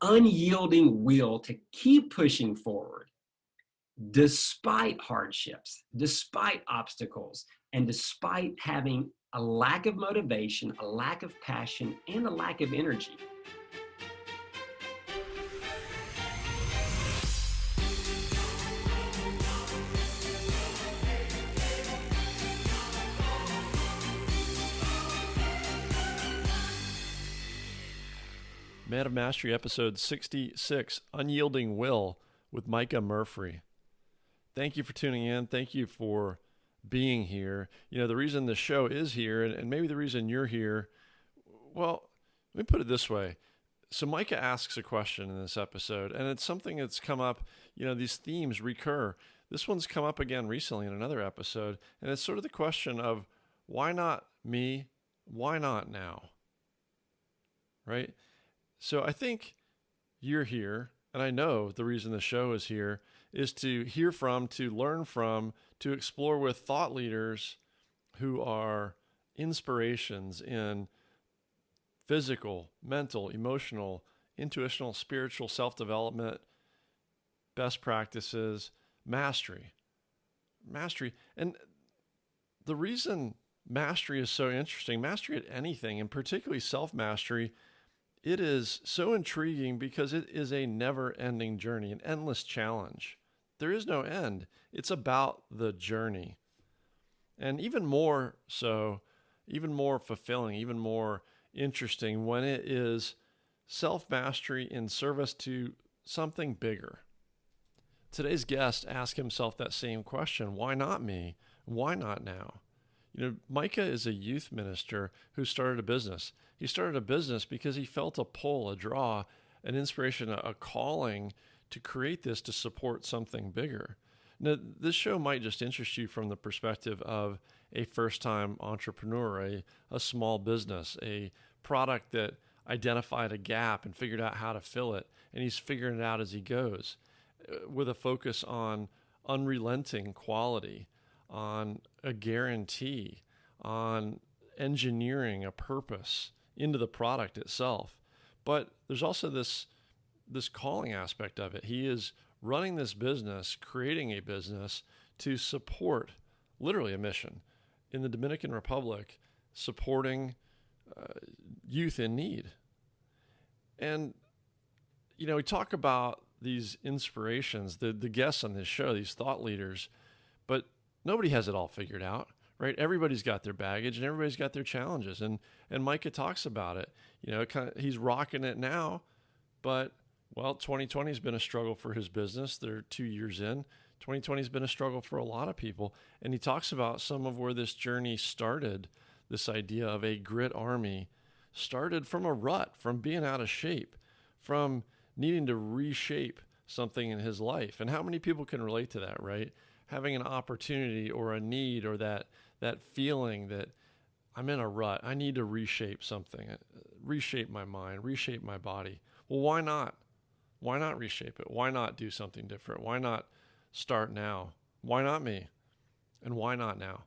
unyielding will to keep pushing forward despite hardships, despite obstacles, and despite having a lack of motivation, a lack of passion, and a lack of energy. Man of Mastery, episode 66, Unyielding Will with Micah Murphree. Thank you for tuning in. Thank you for being here. You know, the reason the show is here, and maybe the reason you're here, well, let me put it this way. So Micah asks a question in this episode, and it's something that's come up, you know, these themes recur. This one's come up again recently in another episode, and it's sort of the question of, why not me? Why not now? Right? So I think you're here, and I know the reason the show is here is to hear from, to learn from, to explore with thought leaders who are inspirations in physical, mental, emotional, intuitional, spiritual self-development, best practices, mastery. And the reason mastery is so interesting, mastery at anything, and particularly self-mastery, it is so intriguing because it is a never-ending journey, an endless challenge. There is no end. It's about the journey. And even more so, even more fulfilling, even more interesting when it is self-mastery in service to something bigger. Today's guest asked himself that same question. Why not me? Why not now? You know, Micah is a youth minister who started a business. He started a business because he felt a pull, a draw, an inspiration, a calling to create this to support something bigger. Now, this show might just interest you from the perspective of a first-time entrepreneur, a small business, a product that identified a gap and figured out how to fill it, and he's figuring it out as he goes, with a focus on unrelenting quality, on a guarantee, on engineering a purpose into the product itself. But there's also this calling aspect of it. He is running this business, creating a business to support literally a mission in the Dominican Republic, supporting youth in need. And, you know, we talk about these inspirations, the guests on this show, these thought leaders, but nobody has it all figured out, right? Everybody's got their baggage and everybody's got their challenges. And Micah talks about it. You know, he's rocking it now, but, well, 2020 has been a struggle for his business. They're 2 years in. 2020 has been a struggle for a lot of people. And he talks about some of where this journey started, this idea of a grit army, started from a rut, from being out of shape, from needing to reshape something in his life. And how many people can relate to that, right? Having an opportunity or a need or that feeling that I'm in a rut. I need to reshape something, reshape my mind, reshape my body. Well, why not? Why not reshape it? Why not do something different? Why not start now? Why not me? And why not now?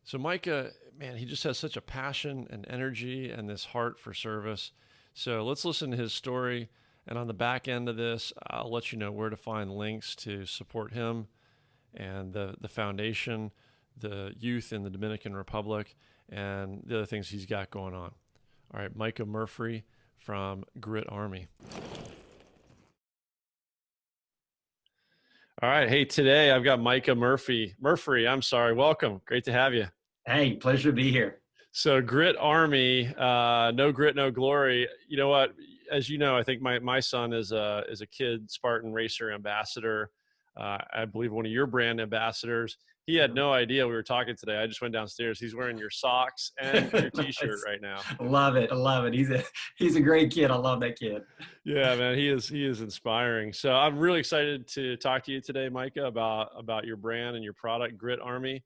So Micah, man, he just has such a passion and energy and this heart for service. So let's listen to his story. And on the back end of this, I'll let you know where to find links to support him and the foundation, the youth in the Dominican Republic, and the other things he's got going on. All right, Micah Murphree from Grit Army. All right, hey, today I've got Micah Murphree. Welcome. Great to have you. Hey, pleasure to be here. So Grit Army, no grit, no glory. You know what? As you know, I think my son is a kid Spartan Racer ambassador. I believe one of your brand ambassadors. He had no idea we were talking today. I just went downstairs. He's wearing your socks and your T-shirt right now. Love it. I love it. He's a great kid. I love that kid. Yeah, man, he is inspiring. So I'm really excited to talk to you today, Micah, about your brand and your product, Grit Army.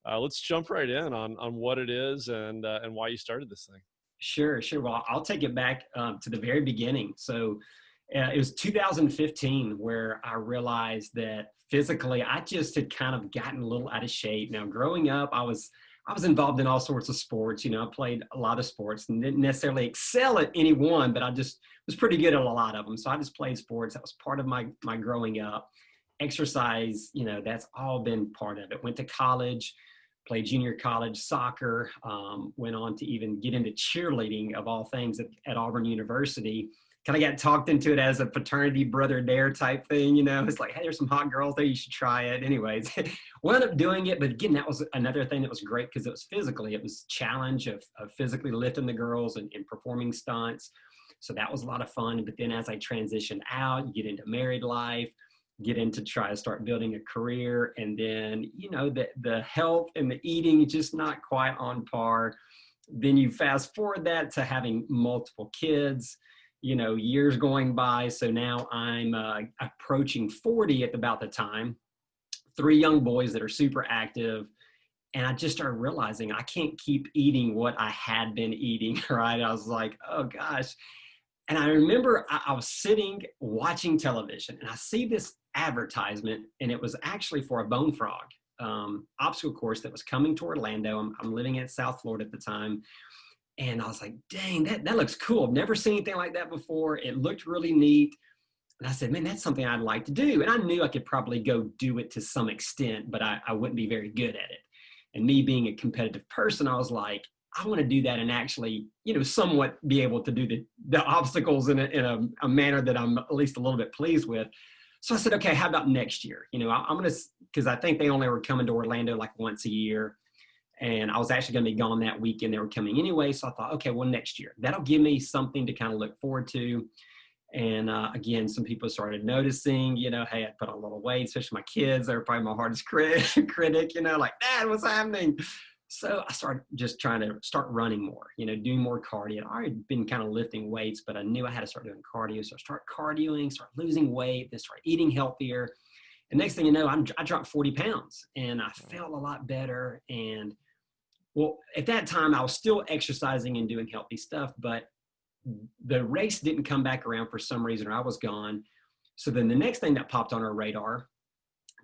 Let's jump right in on what it is and why you started this thing. Sure. Well, I'll take it back to the very beginning. So it was 2015 where I realized that physically I just had kind of gotten a little out of shape. Now, growing up, I was I was involved in all sorts of sports. I played a lot of sports and didn't necessarily excel at any one, but I just was pretty good at a lot of them. So I just played sports. That was part of my growing up. Exercise, that's all been part of it. Went to college, played junior college soccer, went on to even get into cheerleading of all things at Auburn University. Kind of got talked into it as a fraternity brother dare type thing, It's like, hey, there's some hot girls there, you should try it. Anyways, wound up doing it. But again, that was another thing that was great because it was physically, it was challenge of physically lifting the girls and performing stunts. So that was a lot of fun. But then as I transitioned out, you get into married life, get into try to start building a career. And then, the health and the eating just not quite on par. Then you fast forward that to having multiple kids, years going by. So now I'm approaching 40 at about the time, 3 young boys that are super active. And I just started realizing I can't keep eating what I had been eating, right? I was like, oh gosh. And I remember I was sitting watching television and I see this advertisement, and it was actually for a bone frog obstacle course that was coming to Orlando. I'm living in South Florida at the time. And I was like, dang, that looks cool. I've never seen anything like that before. It looked really neat. And I said, man, that's something I'd like to do. And I knew I could probably go do it to some extent, but I wouldn't be very good at it. And me being a competitive person, I was like, I want to do that and actually, somewhat be able to do the obstacles in a manner that I'm at least a little bit pleased with. So I said, okay, how about next year? I'm going to, because I think they only were coming to Orlando like once a year. And I was actually going to be gone that weekend. They were coming anyway. So I thought, okay, well, next year. That'll give me something to kind of look forward to. And again, some people started noticing, hey, I put on a little weight, especially my kids. They were probably my hardest critic, like, Dad, what's happening? So I started just trying to start running more, doing more cardio. I already been kind of lifting weights, but I knew I had to start doing cardio. So I start cardioing, start losing weight, then start eating healthier. And next thing you know, I dropped 40 pounds and I felt a lot better. And well, at that time, I was still exercising and doing healthy stuff, but the race didn't come back around for some reason, or I was gone. So then the next thing that popped on our radar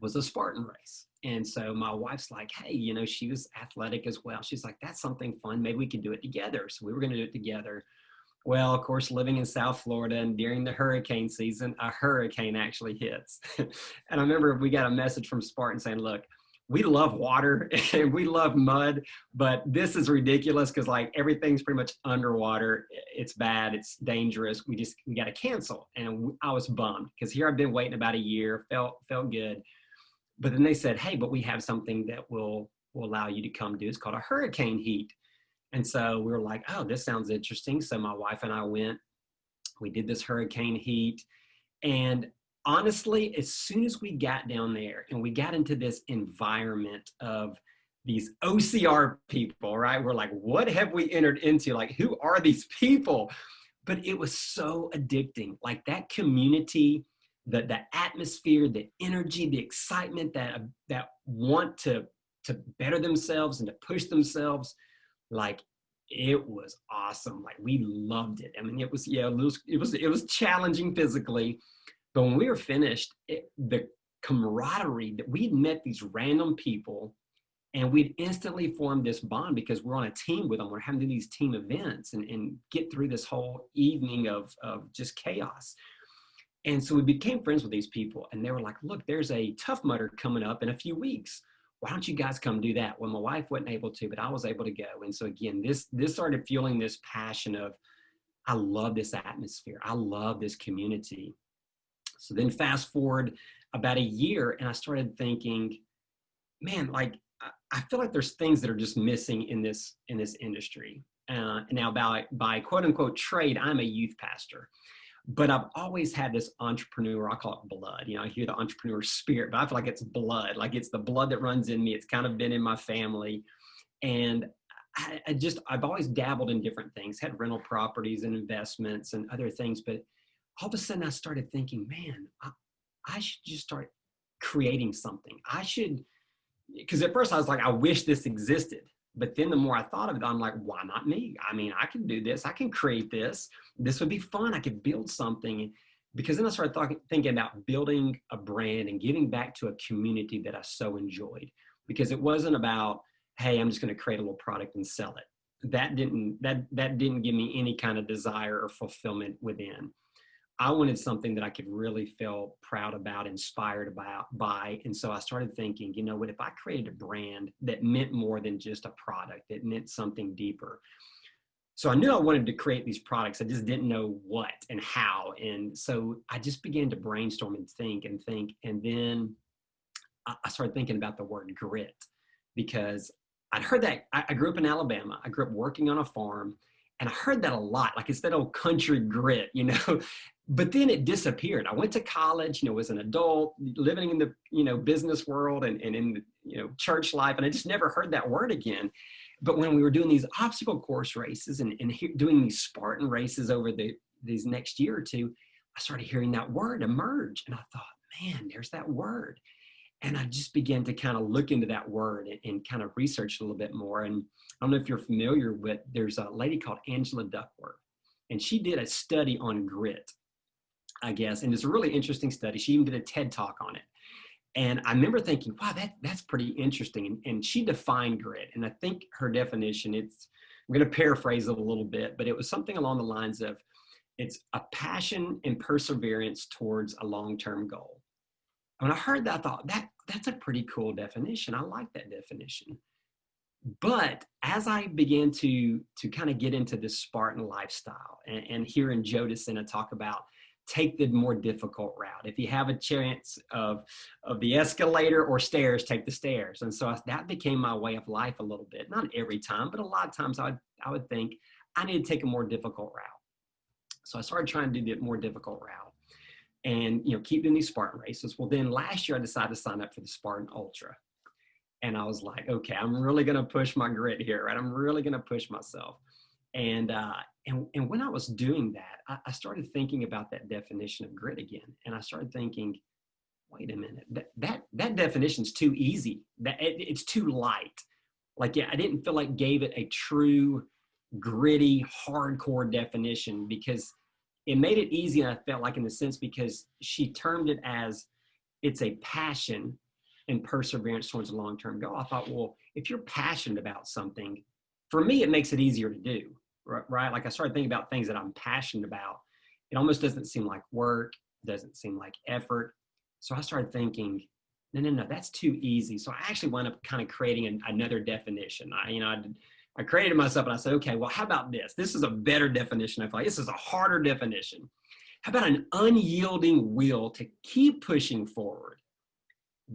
was a Spartan Race. And so my wife's like, hey, she was athletic as well. She's like, that's something fun. Maybe we could do it together. So we were going to do it together. Well, of course, living in South Florida and during the hurricane season, a hurricane actually hits. And I remember we got a message from Spartan saying, look, we love water and we love mud, but this is ridiculous because like everything's pretty much underwater. It's bad. It's dangerous. We got to cancel. And I was bummed because here I've been waiting about a year, felt good. But then they said, hey, but we have something that will allow you to come do. It's called a hurricane heat. And so we were like, oh, this sounds interesting. So my wife and I went, we did this hurricane heat. And honestly, as soon as we got down there and we got into this environment of these OCR people, right? We're like, what have we entered into? Like, who are these people? But it was so addicting. Like that community, the atmosphere, the energy, the excitement that want to better themselves and to push themselves. Like it was awesome. Like we loved it. I mean, it was challenging physically. But when we were finished, the camaraderie that we'd met these random people and we'd instantly formed this bond because we're on a team with them. We're having to do these team events and get through this whole evening of just chaos. And so we became friends with these people and they were like, look, there's a Tough Mudder coming up in a few weeks. Why don't you guys come do that? Well, my wife wasn't able to, but I was able to go. And so again, this started fueling this passion of, I love this atmosphere. I love this community. So then fast forward about a year and I started thinking, man, like I feel like there's things that are just missing in this industry. And now by quote unquote trade, I'm a youth pastor, but I've always had this entrepreneur, I call it blood. I hear the entrepreneur spirit, but I feel like it's blood. Like it's the blood that runs in me. It's kind of been in my family. And I've always dabbled in different things, had rental properties and investments and other things, but all of a sudden I started thinking, man, I should just start creating something. Because at first I was like, I wish this existed. But then the more I thought of it, I'm like, why not me? I mean, I can do this. I can create this. This would be fun. I could build something. Because then I started thinking about building a brand and giving back to a community that I so enjoyed. Because it wasn't about, hey, I'm just going to create a little product and sell it. That didn't give me any kind of desire or fulfillment within. I wanted something that I could really feel proud about, inspired by. And so I started thinking, you know what, if I created a brand that meant more than just a product, it meant something deeper. So I knew I wanted to create these products. I just didn't know what and how. And so I just began to brainstorm and think. And then I started thinking about the word grit, because I'd heard that. I grew up in Alabama. I grew up working on a farm, and I heard that a lot. Like, it's that old country grit, you know. But then it disappeared. I went to college, you know, as an adult, living in the, you know, business world and in, you know, church life, and I just never heard that word again. But when we were doing these obstacle course races and doing these Spartan races over these next year or two, I started hearing that word emerge. And I thought, man, there's that word. And I just began to kind of look into that word and kind of research a little bit more. And I don't know if you're familiar with, there's a lady called Angela Duckworth, and she did a study on grit, I guess. And it's a really interesting study. She even did a TED talk on it. And I remember thinking, wow, that's pretty interesting. And she defined grit. And I think her definition, I'm going to paraphrase it a little bit, but it was something along the lines of, it's a passion and perseverance towards a long-term goal. When I heard that, I thought, that's a pretty cool definition. I like that definition. But as I began to kind of get into this Spartan lifestyle and hearing Joe DeSena talk about take the more difficult route. If you have a chance of the escalator or stairs, take the stairs. And so that became my way of life a little bit. Not every time, but a lot of times I would think I need to take a more difficult route. So I started trying to do the more difficult route and, you know, keep doing these Spartan races. Well, then last year I decided to sign up for the Spartan Ultra. And I was like, okay, I'm really going to push my grit here, right? I'm really going to push myself. And when I was doing that, I started thinking about that definition of grit again. And I started thinking, wait a minute, that definition's too easy. It's too light. Like, yeah, I didn't feel like gave it a true gritty, hardcore definition, because it made it easy. And I felt like, in the sense, because she termed it as it's a passion and perseverance towards a long-term goal. I thought, well, if you're passionate about something, for me, it makes it easier to do, right? Like, I started thinking about things that I'm passionate about. It almost doesn't seem like work, doesn't seem like effort. So I started thinking, no, that's too easy. So I actually wound up kind of creating another definition. I created myself, and I said, okay, well, how about this? This is a better definition. I feel like this is a harder definition. How about an unyielding will to keep pushing forward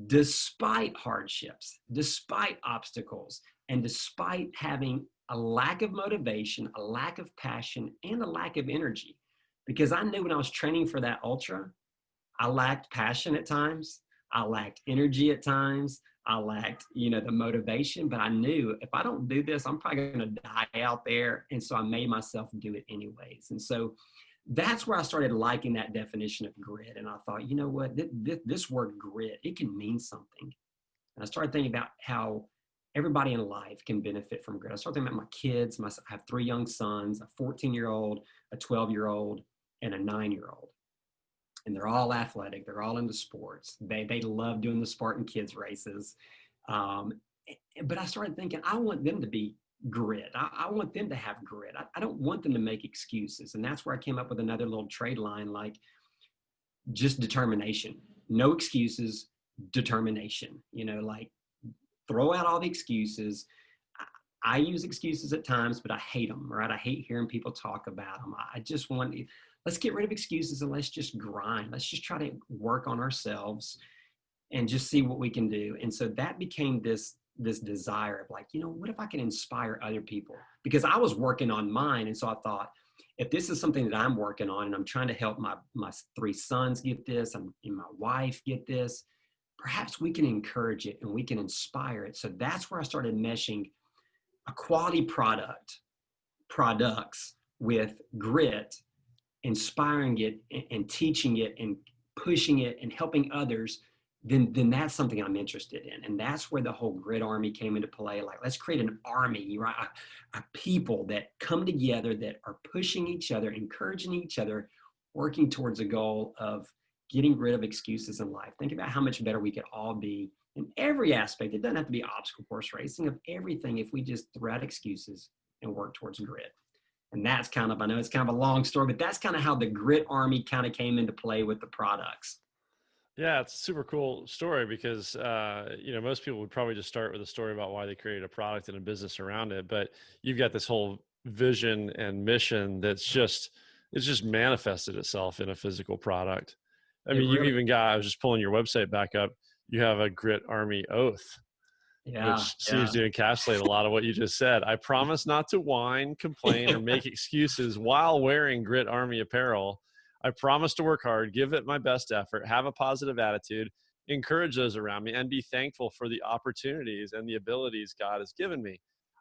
despite hardships, despite obstacles, and despite having a lack of motivation, a lack of passion, and a lack of energy? Because I knew when I was training for that ultra, I lacked passion at times. I lacked energy at times. I lacked, the motivation, but I knew if I don't do this, I'm probably going to die out there. And so I made myself do it anyways. And so that's where I started liking that definition of grit. And I thought, you know what, this word grit, it can mean something. And I started thinking about how everybody in life can benefit from grit. I started thinking about my kids. I have 3 young sons, a 14-year-old, a 12-year-old, and a 9-year-old. And they're all athletic. They're all into sports. They love doing the Spartan kids races. But I started thinking, I want them to be grit. I want them to have grit. I don't want them to make excuses. And that's where I came up with another little trade line, like just determination. No excuses, determination. Like throw out all the excuses. I use excuses at times, but I hate them, right? I hate hearing people talk about them. I just want, let's get rid of excuses and let's just grind. Let's just try to work on ourselves and just see what we can do. And so that became this desire of like, what if I can inspire other people? Because I was working on mine. And so I thought, if this is something that I'm working on and I'm trying to help my 3 sons get this and my wife get this, perhaps we can encourage it and we can inspire it. So that's where I started meshing a quality products with grit, inspiring it and teaching it and pushing it and helping others. Then that's something I'm interested in. And that's where the whole grit army came into play. Like, let's create an army, right? A people that come together, that are pushing each other, encouraging each other, working towards a goal of getting rid of excuses in life. Think about how much better we could all be in every aspect. It doesn't have to be obstacle course racing, of everything, if we just throw out excuses and work towards grit. And that's kind of, I know it's kind of a long story, but that's kind of how the Grit Army kind of came into play with the products. Yeah, it's a super cool story because, most people would probably just start with a story about why they created a product and a business around it. But you've got this whole vision and mission it's just manifested itself in a physical product. I It mean, you've really, even got, I was just pulling your website back up. You have a Grit Army oath, yeah, which seems yeah. to encapsulate a lot of what you just said. I promise not to whine, complain, or make excuses while wearing Grit Army apparel. I promise to work hard, give it my best effort, have a positive attitude, encourage those around me, and be thankful for the opportunities and the abilities God has given me.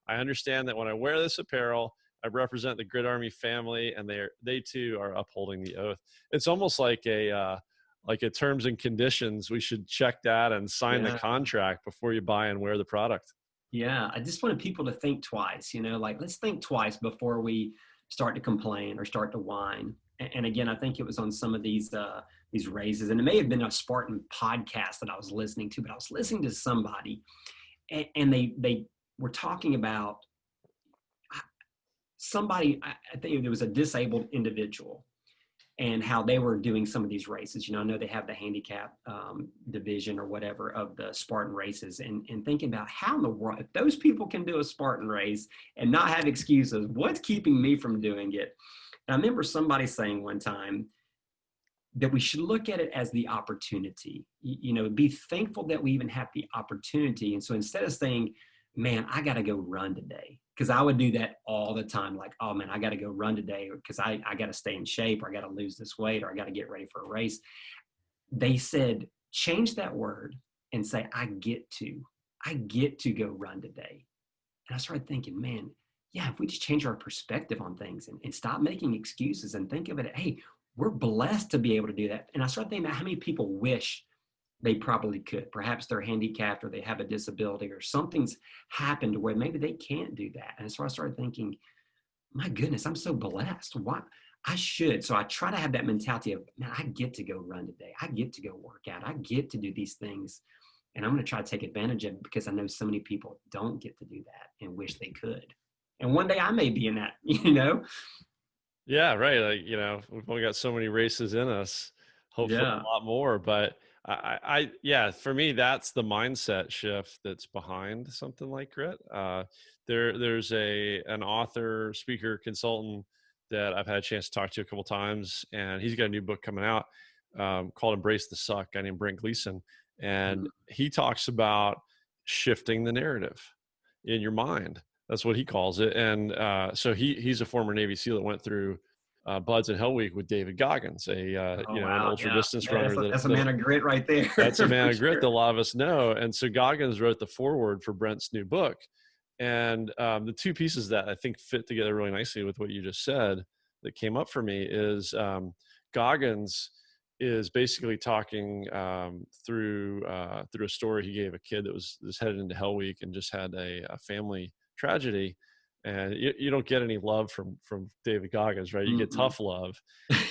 I understand that when I wear this apparel, I represent the Grit Army family, and they too are upholding the oath. It's almost like a terms and conditions. We should check that and sign the Yeah. contract before you buy and wear the product. Yeah. I just wanted people to think twice, like let's think twice before we start to complain or start to whine. And again, I think it was on some of these raises, and it may have been a Spartan podcast that I was listening to, but I was listening to somebody, and they were talking about somebody, I think there was a disabled individual, and how they were doing some of these races. I know they have the handicap division or whatever of the Spartan races, and thinking about how in the world, if those people can do a Spartan race and not have excuses, what's keeping me from doing it? And I remember somebody saying one time that we should look at it as the opportunity, be thankful that we even have the opportunity. And so instead of saying, man, I got to go run today, because I would do that all the time. Like, oh man, I got to go run today because I got to stay in shape, or I got to lose this weight, or I got to get ready for a race. They said, change that word and say, I get to go run today. And I started thinking, man, yeah, if we just change our perspective on things and stop making excuses and think of it, hey, we're blessed to be able to do that. And I started thinking about how many people wish they probably could. Perhaps they're handicapped, or they have a disability, or something's happened where maybe they can't do that. And so I started thinking, my goodness, I'm so blessed. What I should. So I try to have that mentality of, man, I get to go run today. I get to go work out. I get to do these things. And I'm going to try to take advantage of it, because I know so many people don't get to do that and wish they could. And one day I may be in that. Yeah, right. We've only got so many races in us, hopefully Yeah. a lot more. But yeah, for me, that's the mindset shift that's behind something like grit. There's an author, speaker, consultant that I've had a chance to talk to a couple times, and he's got a new book coming out called Embrace the Suck, a guy named Brent Gleason. And he talks about shifting the narrative in your mind. That's what he calls it. And so he's a former Navy SEAL that went through Buds and Hell Week with David Goggins, Oh, an wow. ultra Yeah. distance runner. That's a man of grit right there. That's a man For of grit that sure. a lot of us know. And so Goggins wrote the foreword for Brent's new book. And the two pieces that I think fit together really nicely with what you just said that came up for me is Goggins is basically talking through a story he gave a kid that was headed into Hell Week and just had a family tragedy. And you don't get any love from David Goggins, right? You get tough love.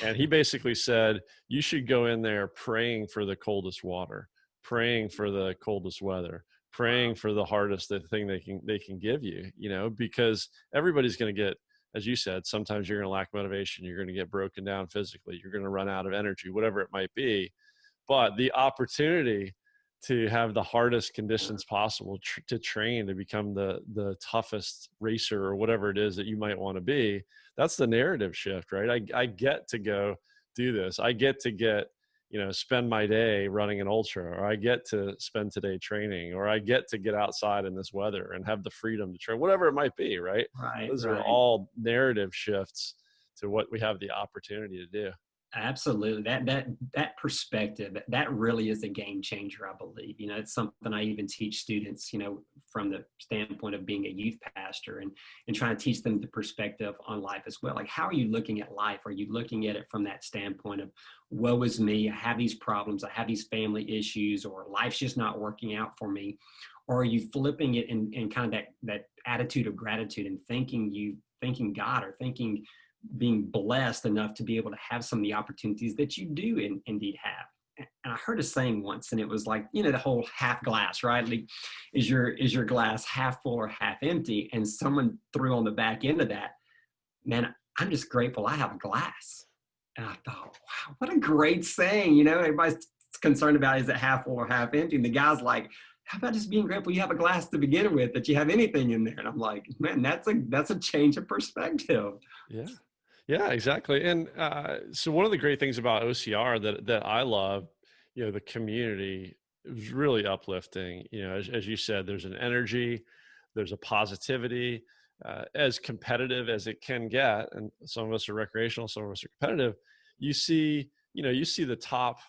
And he basically said, you should go in there praying for the coldest water, praying for the coldest weather, praying for the hardest thing they can give you, because everybody's going to get, as you said, sometimes you're going to lack motivation. You're going to get broken down physically. You're going to run out of energy, whatever it might be. But the opportunity to have the hardest conditions possible to train to become the toughest racer or whatever it is that you might want to be, that's the narrative shift, right? I get to go do this. I get to spend my day running an ultra, or I get to spend today training, or I get to get outside in this weather and have the freedom to train, whatever it might be, right? Right, Those are right. all narrative shifts to what we have the opportunity to do. Absolutely. That perspective, that really is a game changer, I believe. It's something I even teach students, from the standpoint of being a youth pastor, and trying to teach them the perspective on life as well. Like, how are you looking at life? Are you looking at it from that standpoint of, woe is me, I have these problems, I have these family issues, or life's just not working out for me? Or are you flipping it in kind of that attitude of gratitude, and thanking God, or being blessed enough to be able to have some of the opportunities that you do indeed have? and I heard a saying once, and it was like, the whole half glass, right? Like, is your glass half full or half empty? And someone threw on the back end of that, man, I'm just grateful I have a glass. And I thought, wow, what a great saying. Everybody's concerned about, is it half full or half empty? And the guy's like, how about just being grateful you have a glass to begin with, that you have anything in there? And I'm like, man, that's a change of perspective. Yeah. Yeah, exactly. And so one of the great things about OCR that I love, the community, it was really uplifting. As you said, there's an energy, there's a positivity, as competitive as it can get. And some of us are recreational, some of us are competitive. You see the top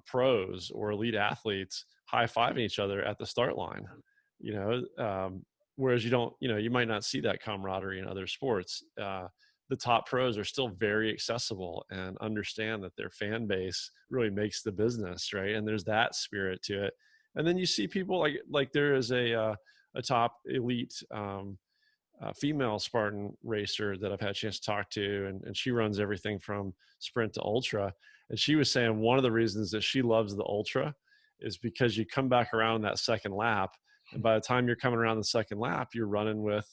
pros or elite athletes high-fiving each other at the start line. Whereas you might not see that camaraderie in other sports. The top pros are still very accessible and understand that their fan base really makes the business, right? And there's that spirit to it. And then you see people like there is a top elite female Spartan racer that I've had a chance to talk to, and she runs everything from sprint to ultra. And she was saying one of the reasons that she loves the ultra is because you come back around that second lap, and by the time you're coming around the second lap, you're running with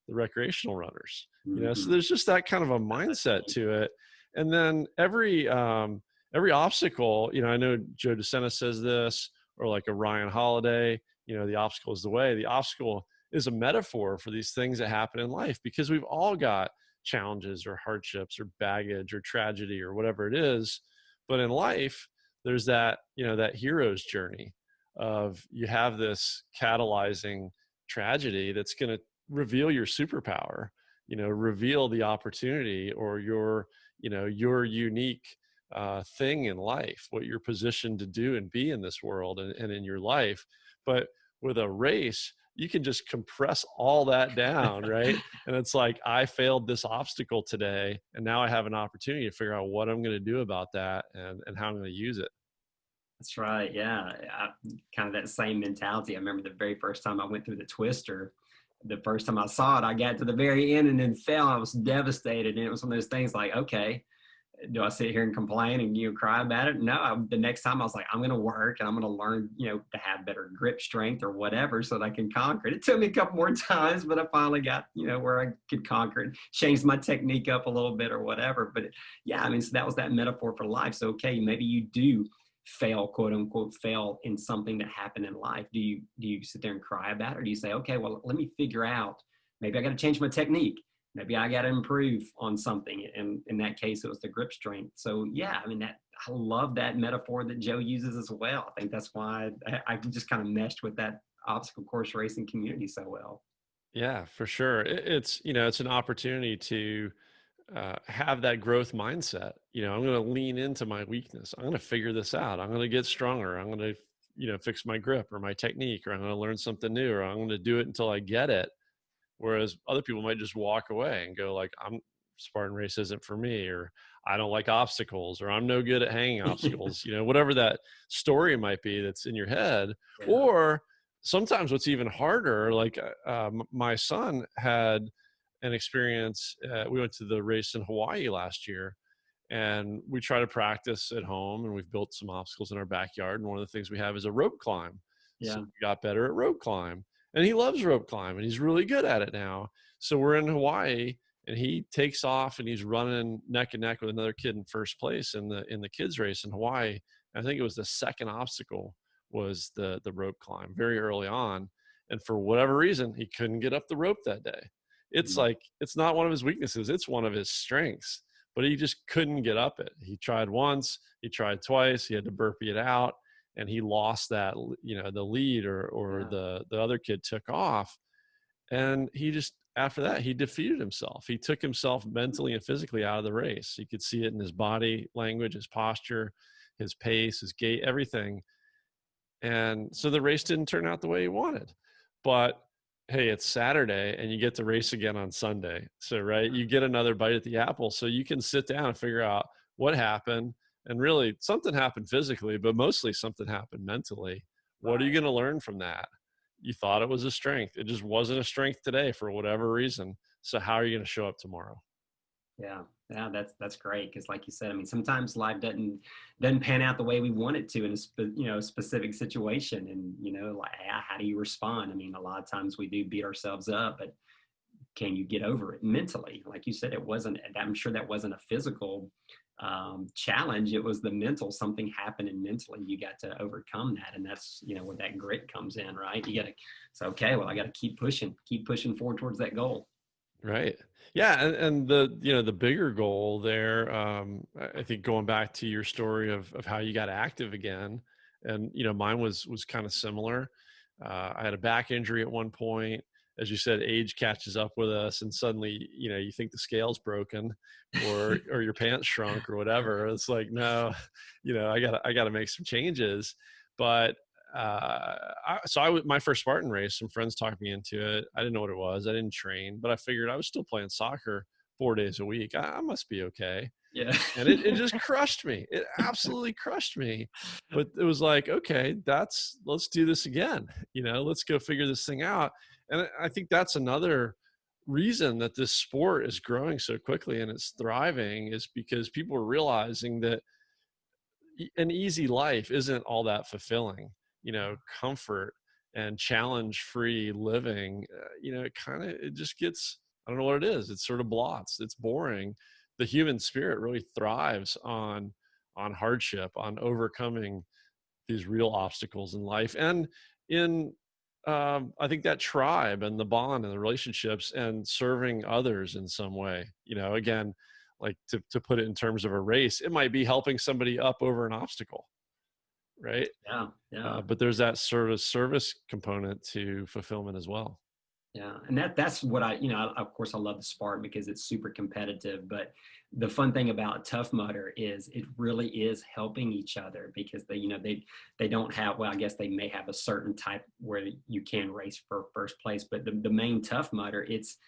the recreational runners. So there's just that kind of a mindset to it. And then every obstacle, I know Joe DeSena says this, or like a Ryan Holiday, the obstacle is the way. The obstacle is a metaphor for these things that happen in life, because we've all got challenges or hardships or baggage or tragedy or whatever it is. But in life, there's that, that hero's journey of, you have this catalyzing tragedy that's going to reveal your superpower, reveal the opportunity or your unique thing in life, what you're positioned to do and be in this world and in your life. But with a race, you can just compress all that down, right? And it's like, I failed this obstacle today, and now I have an opportunity to figure out what I'm going to do about that and how I'm going to use it. That's right. Yeah. Kind of that same mentality. I remember the very first time I went through the twister. The first time I saw it, I got to the very end and then fell. I was devastated. And it was one of those things like, okay, do I sit here and complain and cry about it? No. The next time I was like, I'm going to work and I'm going to learn, to have better grip strength or whatever so that I can conquer it. It took me a couple more times, but I finally got, where I could conquer it, changed my technique up a little bit or whatever. But so that was that metaphor for life. So, okay, maybe you do fail, quote unquote, fail in something that happened in life. Do you sit there and cry about it? Or do you say, okay, well, let me figure out, maybe I got to change my technique. Maybe I got to improve on something. And in that case, it was the grip strength. So yeah, I love that metaphor that Joe uses as well. I think that's why I just kind of meshed with that obstacle course racing community so well. Yeah, for sure. It's an opportunity to have that growth mindset. I'm going to lean into my weakness. I'm going to figure this out. I'm going to get stronger. I'm going to, fix my grip or my technique, or I'm going to learn something new, or I'm going to do it until I get it. Whereas other people might just walk away and go like, Spartan race isn't for me, or I don't like obstacles, or I'm no good at hanging obstacles, whatever that story might be that's in your head. Yeah. Or sometimes what's even harder, like my son had an experience. We went to the race in Hawaii last year, and we try to practice at home, and we've built some obstacles in our backyard. And one of the things we have is a rope climb. Yeah. So we got better at rope climb. And he loves rope climb, and he's really good at it now. So we're in Hawaii, and he takes off, and he's running neck and neck with another kid in first place in the kids race in Hawaii. And I think it was the second obstacle was the rope climb very early on. And for whatever reason, he couldn't get up the rope that day. It's like, it's not one of his weaknesses. It's one of his strengths, but he just couldn't get up it. He tried once, he tried twice, he had to burpee it out. And he lost that, the lead or the other kid took off. And he just, after that, he defeated himself. He took himself mentally and physically out of the race. You could see it in his body language, his posture, his pace, his gait, everything. And so the race didn't turn out the way he wanted. But hey, it's Saturday and you get to race again on Sunday. So, right, you get another bite at the apple. So you can sit down and figure out what happened. And really, something happened physically, but mostly something happened mentally. What are you going to learn from that? You thought it was a strength. It just wasn't a strength today for whatever reason. So how are you going to show up tomorrow? Yeah, yeah, that's great because, like you said, I mean, sometimes life doesn't pan out the way we want it to in a specific situation, and like how do you respond? I mean, a lot of times we do beat ourselves up, but can you get over it mentally? Like you said, it wasn't. I'm sure that wasn't a physical challenge. It was the mental. Something happened, and mentally you got to overcome that, and that's where that grit comes in, right? You got to say, okay, well, I got to keep pushing forward towards that goal. Right. Yeah. And the bigger goal there, I think going back to your story of how you got active again, and, mine was kind of similar. I had a back injury at one point. As you said, age catches up with us, and suddenly, you think the scale's broken, or your pants shrunk or whatever. It's like, no, I gotta make some changes. But my first Spartan race, some friends talked me into it. I didn't know what it was. I didn't train, but I figured I was still playing soccer 4 days a week. I must be okay. Yeah. And it just crushed me. It absolutely crushed me. But it was like, okay, let's do this again. Let's go figure this thing out. And I think that's another reason that this sport is growing so quickly and it's thriving, is because people are realizing that an easy life isn't all that fulfilling. Comfort and challenge free living, it just gets, I don't know what it is. It's sort of blots. It's boring. The human spirit really thrives on hardship, on overcoming these real obstacles in life, and in I think that tribe and the bond and the relationships and serving others in some way. Again, like to put it in terms of a race, it might be helping somebody up over an obstacle, right? Yeah, yeah. But there's that service component to fulfillment as well. Yeah, and that's what of course I love the Spartan because it's super competitive, but the fun thing about Tough Mudder is it really is helping each other because they don't have, well, I guess they may have a certain type where you can race for first place, but the main Tough Mudder, it's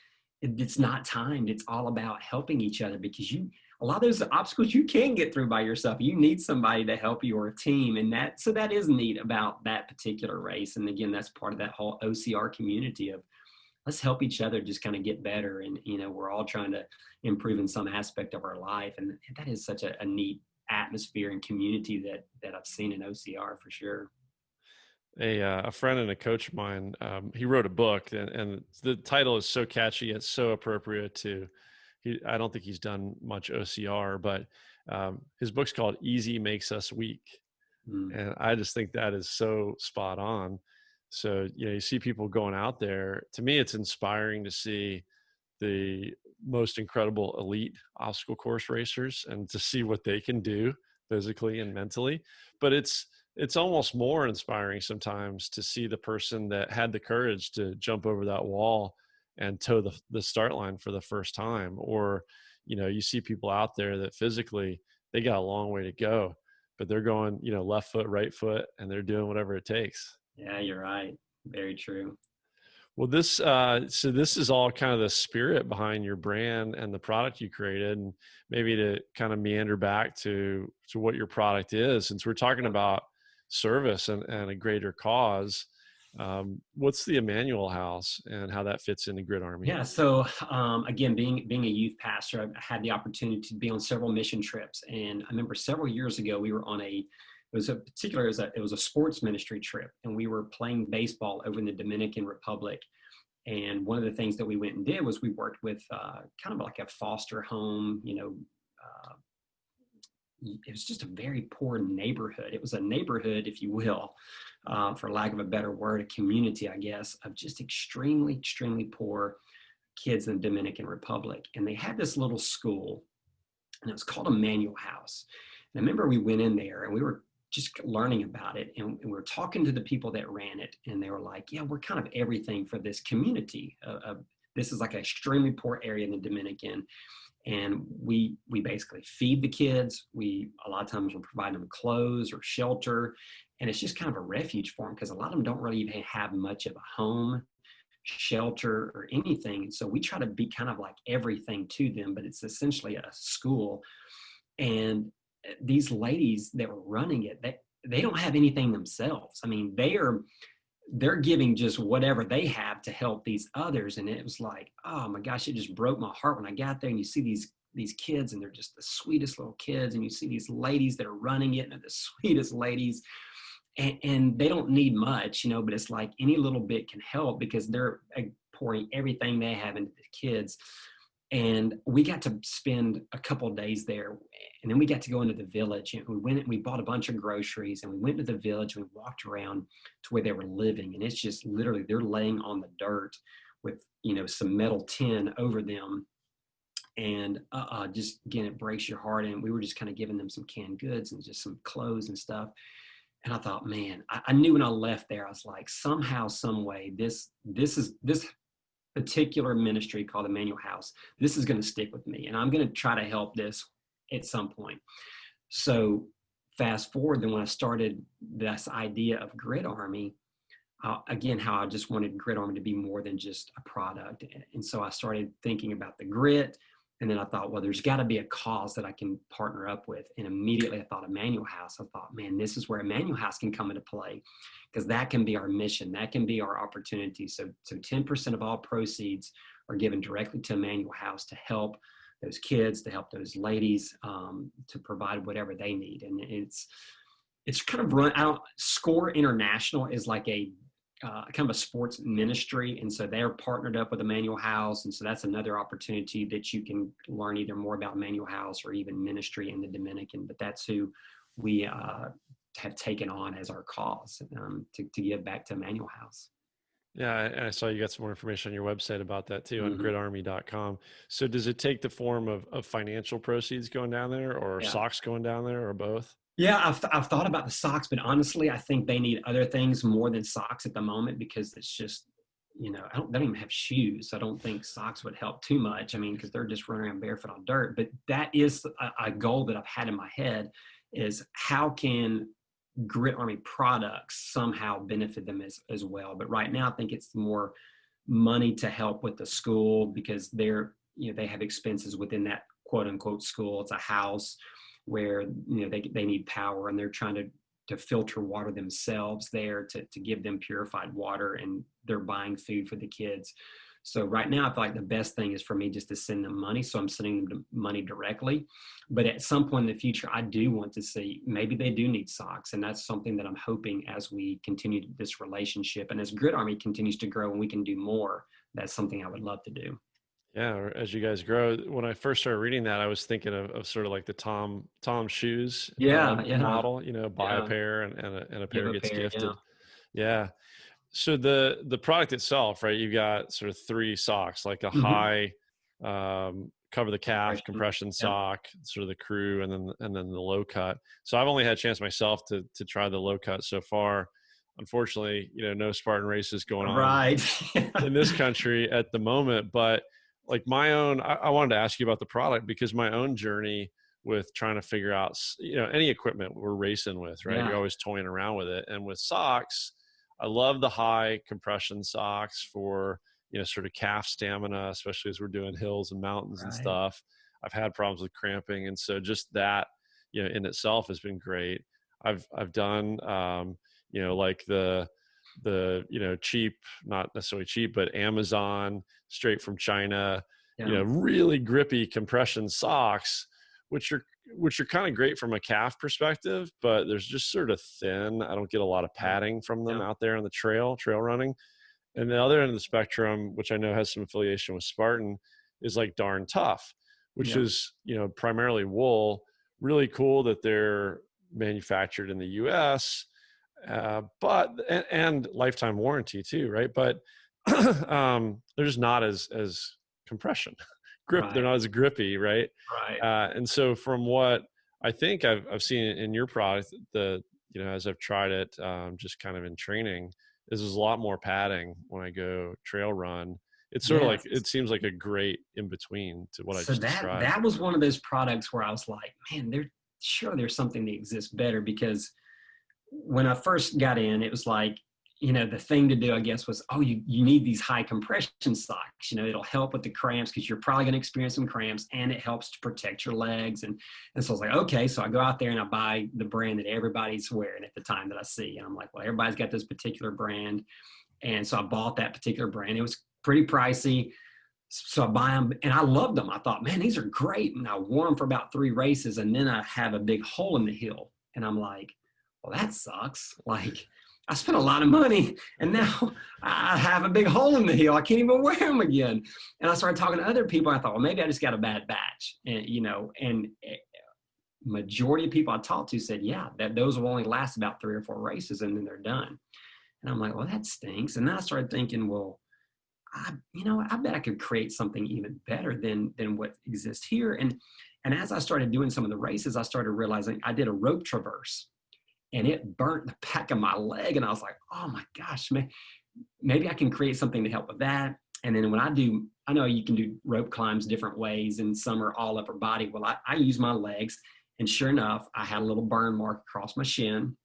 not timed. It's all about helping each other because a lot of those obstacles you can get through by yourself. You need somebody to help you or a team. And that is neat about that particular race. And again, that's part of that whole OCR community of let's help each other just kind of get better. And, we're all trying to improve in some aspect of our life. And that is such a neat atmosphere and community that I've seen in OCR for sure. A friend and a coach of mine, he wrote a book, and the title is so catchy. It's so appropriate to, I don't think he's done much OCR, but his book's called Easy Makes Us Weak. And I just think that is so spot on. So, you see people going out there. To me, it's inspiring to see the most incredible elite obstacle course racers and to see what they can do physically and mentally. But it's almost more inspiring sometimes to see the person that had the courage to jump over that wall and toe the start line for the first time. Or, you see people out there that physically they got a long way to go, but they're going, left foot, right foot, and they're doing whatever it takes. Yeah, you're right. Very true. Well, so this is all kind of the spirit behind your brand and the product you created, and maybe to kind of meander back to what your product is, since we're talking about service and a greater cause. What's the Emmanuel House and how that fits into Grid Army? Yeah. So again, being a youth pastor, I had the opportunity to be on several mission trips, and I remember several years ago we were on it was a sports ministry trip, and we were playing baseball over in the Dominican Republic. And one of the things that we went and did was we worked with kind of like a foster home. It was just a very poor neighborhood. It was a neighborhood, if you will, for lack of a better word, a community, I guess, of just extremely, extremely poor kids in the Dominican Republic. And they had this little school, and it was called Emmanuel House. And I remember we went in there and we were just learning about it, and we were talking to the people that ran it, and they were like, yeah, we're kind of everything for this community. This is like an extremely poor area in the Dominican, and we basically feed the kids. A lot of times we're providing them clothes or shelter, and it's just kind of a refuge for them because a lot of them don't really even have much of a home, shelter, or anything. And so we try to be kind of like everything to them, but it's essentially a school. And these ladies that were running it, they don't have anything themselves. I mean, they're giving just whatever they have to help these others. And it was like, oh my gosh, it just broke my heart when I got there, and you see these these kids, and they're just the sweetest little kids. And you see these ladies that are running it, and they're the sweetest ladies. And they don't need much, but it's like any little bit can help because they're pouring everything they have into the kids. And we got to spend a couple of days there, and then we got to go into the village, and we bought a bunch of groceries, and we went to the village, and we walked around to where they were living. And it's just literally, they're laying on the dirt with, some metal tin over them. And just, again, it breaks your heart. And we were just kind of giving them some canned goods and just some clothes and stuff. And I thought, man, I knew when I left there, I was like, somehow, some way, this particular ministry called Emmanuel House, this is going to stick with me, and I'm going to try to help this at some point. So fast forward, then when I started this idea of Grit Army, again, how I just wanted Grit Army to be more than just a product. And so I started thinking about the grit. And then I thought, well, there's got to be a cause that I can partner up with. And immediately I thought Emmanuel House. I thought, man, this is where Emmanuel House can come into play, because that can be our mission. That can be our opportunity. So 10% of all proceeds are given directly to Emmanuel House to help those kids, to help those ladies, to provide whatever they need. And it's kind of run out. SCORE International is like a kind of a sports ministry. And so they're partnered up with Emmanuel House. And so that's another opportunity that you can learn either more about Emmanuel House or even ministry in the Dominican. But that's who we have taken on as our cause to give back to Emmanuel House. Yeah, and I saw you got some more information on your website about that too, on gritarmy.com. So does it take the form of financial proceeds going down there, or socks going down there, or both? Yeah, I've thought about the socks, but honestly, I think they need other things more than socks at the moment, because it's just, they don't even have shoes. So I don't think socks would help too much. I mean, because they're just running around barefoot on dirt. But that is a goal that I've had in my head, is how can Grit Army products somehow benefit them as well. But right now, I think it's more money to help with the school, because they have expenses within that quote unquote school. It's a house where they need power, and they're trying to filter water themselves there to give them purified water, and they're buying food for the kids. So right now, I feel like the best thing is for me just to send them money. So I'm sending them money directly. But at some point in the future, I do want to see, maybe they do need socks. And that's something that I'm hoping, as we continue this relationship and as Grit Army continues to grow and we can do more, that's something I would love to do. Yeah, or as you guys grow. When I first started reading that, I was thinking of sort of like the Tom shoes model, buy a pair and a pair gets gifted. Yeah. So the product itself, right? You've got sort of 3 socks, like a high cover the calf compression sock, sort of the crew, and then the low cut. So I've only had a chance myself to try the low cut so far. Unfortunately, no Spartan races going on in this country at the moment, but like my own, I wanted to ask you about the product, because my own journey with trying to figure out, any equipment we're racing with, right? You're always toying around with it. And with socks, I love the high compression socks for, sort of calf stamina, especially as we're doing hills and mountains and stuff. I've had problems with cramping. And so just that, in itself has been great. I've done, like the cheap, not necessarily cheap, but Amazon, straight from China, really grippy compression socks, which are kind of great from a calf perspective, but there's just sort of thin. I don't get a lot of padding from them out there on the trail running. And the other end of the spectrum, which I know has some affiliation with Spartan, is like Darn Tough, which is, primarily wool. Really cool that they're manufactured in the US, but and lifetime warranty too, right? But they're just not as compression grip. They're not as grippy, right? And so from what I think I've seen in your product, as I've tried it, just kind of in training, is there's a lot more padding when I go trail run. It's sort of like, it seems like a great in between to what I just described. That was one of those products where I was like, man, there's something that exists better, because when I first got in, it was like, the thing to do, I guess, was, you need these high compression socks. It'll help with the cramps, because you're probably going to experience some cramps, and it helps to protect your legs. And so I was like, okay, so I go out there and I buy the brand that everybody's wearing at the time that I see. And I'm like, well, everybody's got this particular brand. And so I bought that particular brand. It was pretty pricey. So I buy them and I loved them. I thought, man, these are great. And I wore them for about 3 races and then I have a big hole in the heel. And I'm like, well, that sucks. Like I spent a lot of money and now I have a big hole in the heel. I can't even wear them again. And I started talking to other people. I thought, well, maybe I just got a bad batch. And, and majority of people I talked to said, yeah, that those will only last about 3 or 4 races and then they're done. And I'm like, well, that stinks. And then I started thinking, well, I bet I could create something even better than what exists here. And as I started doing some of the races, I started realizing I did a rope traverse and it burnt the back of my leg. And I was like, oh my gosh, maybe I can create something to help with that. And then when I know you can do rope climbs different ways and some are all upper body. Well, I use my legs. And sure enough, I had a little burn mark across my shin,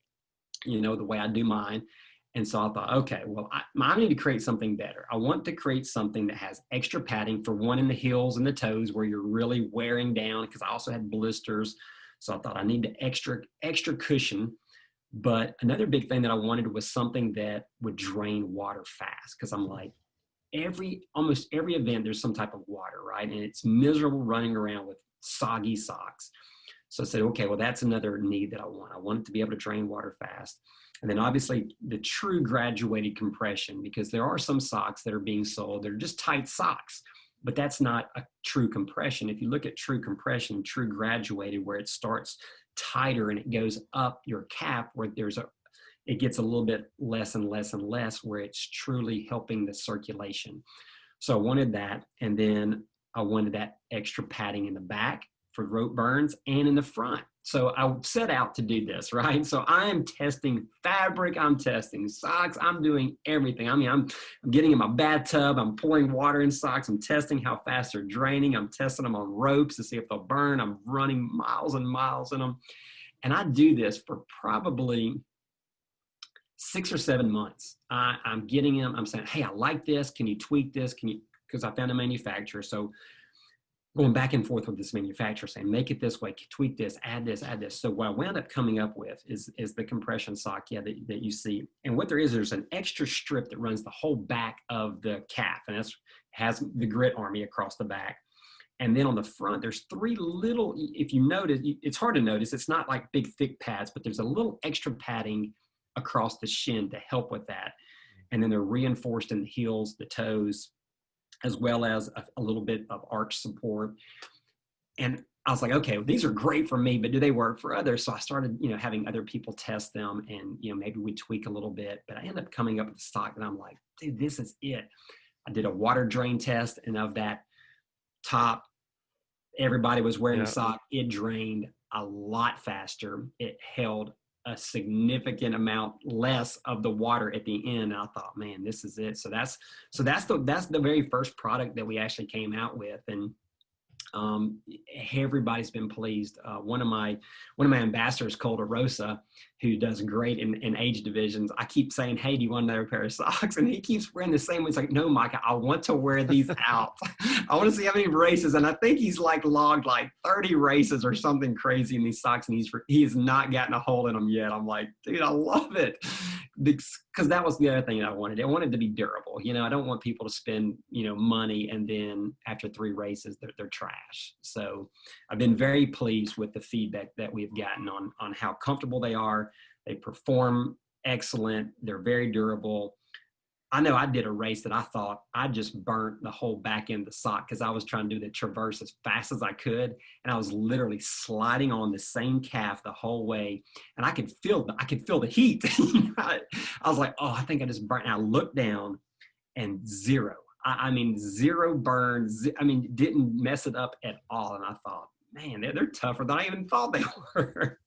the way I do mine. And so I thought, okay, well, I need to create something better. I want to create something that has extra padding for one in the heels and the toes where you're really wearing down because I also had blisters. So I thought I need the extra cushion. But another big thing that I wanted was something that would drain water fast because I'm like, almost every event, there's some type of water, right? And it's miserable running around with soggy socks. So I said, okay, well, that's another need that I want. I want it to be able to drain water fast. And then obviously the true graduated compression, because there are some socks that are being sold that are just tight socks, but that's not a true compression. If you look at true compression, true graduated, where it starts tighter and it goes up your calf, where it gets a little bit less and less and less, where it's truly helping the circulation. So I wanted that. And then I wanted that extra padding in the back for rope burns and in the front. So I set out to do this, right? So I am testing fabric, I'm testing socks, I'm doing everything. I mean, I'm getting in my bathtub, I'm pouring water in socks, I'm testing how fast they're draining, I'm testing them on ropes to see if they'll burn, I'm running miles and miles in them. And I do this for probably 6 or 7 months. I'm getting them, I'm saying, hey, I like this, can you tweak this? Because I found a manufacturer. So going back and forth with this manufacturer saying, make it this way, tweak this, add this, add this. So what I wound up coming up with is the compression sock, that you see. And what there's an extra strip that runs the whole back of the calf. And has the grit army across the back. And then on the front, there's 3 little, if you notice, it's hard to notice, it's not like big, thick pads, but there's a little extra padding across the shin to help with that. And then they're reinforced in the heels, the toes, as well as a little bit of arch support. And I was like, okay, well, these are great for me, but do they work for others? So I started, having other people test them and, maybe we tweak a little bit, but I ended up coming up with a stock and I'm like, dude, this is it. I did a water drain test and of that top, everybody was wearing a sock. It drained a lot faster. It held a significant amount less of the water at the end. And I thought, man, this is it. So that's the very first product that we actually came out with. And everybody's been pleased. One of my ambassadors, Colda Rosa, who does great in age divisions, I keep saying, hey, do you want another pair of socks? And he keeps wearing the same ones. Like, no, Micah, I want to wear these out. I want to see how many races. And I think he's logged 30 races or something crazy in these socks. And he has not gotten a hole in them yet. I'm like, dude, I love it. Because that was the other thing that I wanted. I wanted to be durable. I don't want people to spend, money and then after 3 races, they're trash. So I've been very pleased with the feedback that we've gotten on how comfortable they are. They perform excellent. They're very durable. I know I did a race that I thought I just burnt the whole back end of the sock because I was trying to do the traverse as fast as I could. And I was literally sliding on the same calf the whole way. And I could feel the heat. I was like, oh, I think I just burnt. And I looked down and zero. I mean, zero burns. I mean, didn't mess it up at all. And I thought, man, they're tougher than I even thought they were.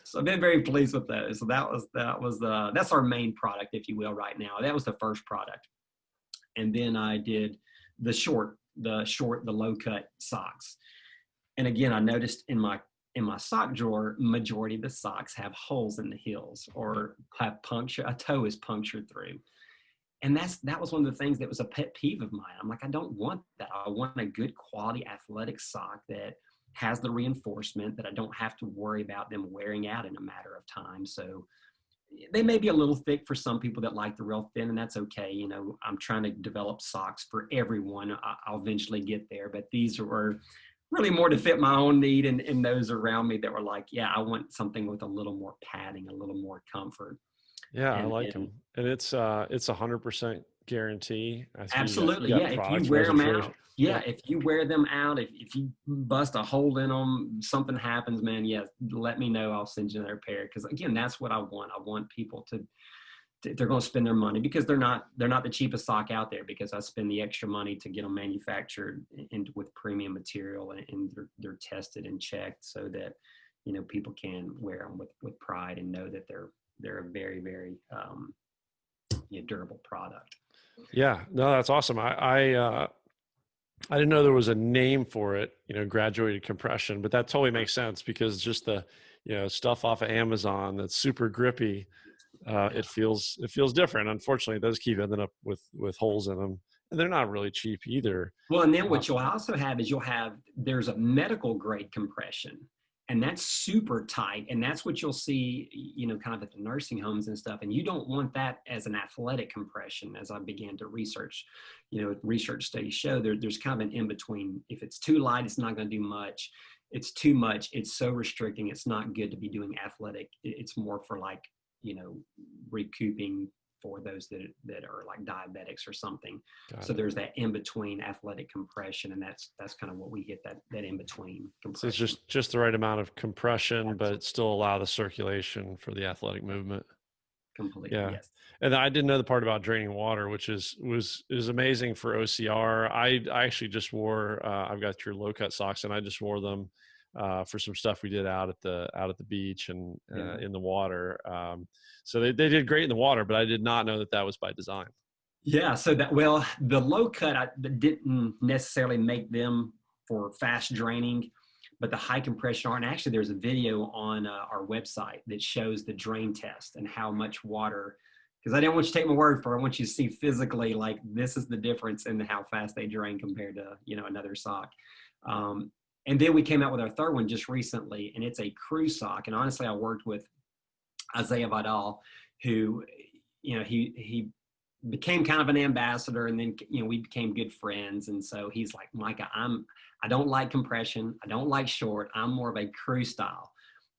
So I've been very pleased with those. So that's our main product, if you will, right now. That was the first product. And then I did the low cut socks. And again, I noticed in my sock drawer, majority of the socks have holes in the heels or have a toe is punctured through. And that was one of the things that was a pet peeve of mine. I'm like, I don't want that. I want a good quality athletic sock that has the reinforcement that I don't have to worry about them wearing out in a matter of time. So, they may be a little thick for some people that like the real thin, and that's okay. You know, I'm trying to develop socks for everyone. I'll eventually get there, but these were really more to fit my own need and those around me that were like, yeah, I want something with a little more padding, a little more comfort. Yeah, I like And them, and it's 100% guarantee. I see absolutely, you got yeah. If you product wear them registration. out, yeah. Yep. If you wear them out, if you bust a hole in them, something happens, man. Yeah, let me know. I'll send you another pair. Because again, that's what I want. I want people to they're going to spend their money because they're not the cheapest sock out there, because I spend the extra money to get them manufactured and with premium material, and they're tested and checked so that, you know, people can wear them with pride and know that they're a very, very durable product. Yeah, no, that's awesome. I didn't know there was a name for it, you know, graduated compression, but that totally makes sense because just the, you know, stuff off of Amazon that's super grippy, Yeah. it feels different. Unfortunately, it does keep ending up with holes in them, and they're not really cheap either. Well, and then what you'll also have is there's a medical grade compression, and that's super tight. And that's what you'll see, you know, kind of at the nursing homes and stuff. And you don't want that as an athletic compression. As I began to research, you know, research studies show there's kind of an in between. If it's too light, it's not going to do much. It's too much, it's so restricting. It's not good to be doing athletic. It's more for like, you know, recouping for those that are like diabetics or something. So there's that in between athletic compression, and that's kind of what we get, that in between compression. So it's just the right amount of compression, Absolutely. but still allow the circulation for the athletic movement. Completely, Yeah. yes. And I didn't know the part about draining water, which is amazing for OCR. I actually just wore I've got your low cut socks, and I just wore them for some stuff we did out at the beach and in the water. So they did great in the water, but I did not know that was by design. Yeah. So the low cut, I didn't necessarily make them for fast draining, but the high compression are. And actually, there's a video on our website that shows the drain test and how much water. Because I didn't want you to take my word for it. I want you to see physically, like, this is the difference in how fast they drain compared to, you know, another sock. And then we came out with our third one just recently, and it's a crew sock. And honestly, I worked with Isaiah Vidal, who, you know, he became kind of an ambassador, and then, you know, we became good friends. And so he's like, Micah, I don't like compression. I don't like short. I'm more of a crew style.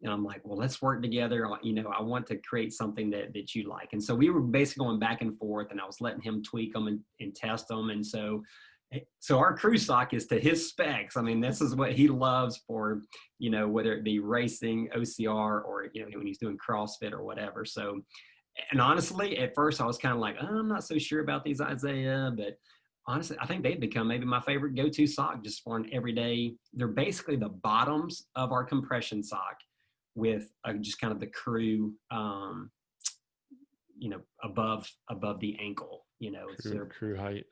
And I'm like, well, let's work together. You know, I want to create something that you like. And so we were basically going back and forth, and I was letting him tweak them and test them. And so our crew sock is to his specs. I mean, this is what he loves for, you know, whether it be racing, OCR, or, you know, when he's doing CrossFit or whatever. So, and honestly, at first I was kind of like, oh, I'm not so sure about these, Isaiah, but honestly, I think they've become maybe my favorite go-to sock just for an everyday. They're basically the bottoms of our compression sock with just kind of the crew, you know, above the ankle, you know. Crew height.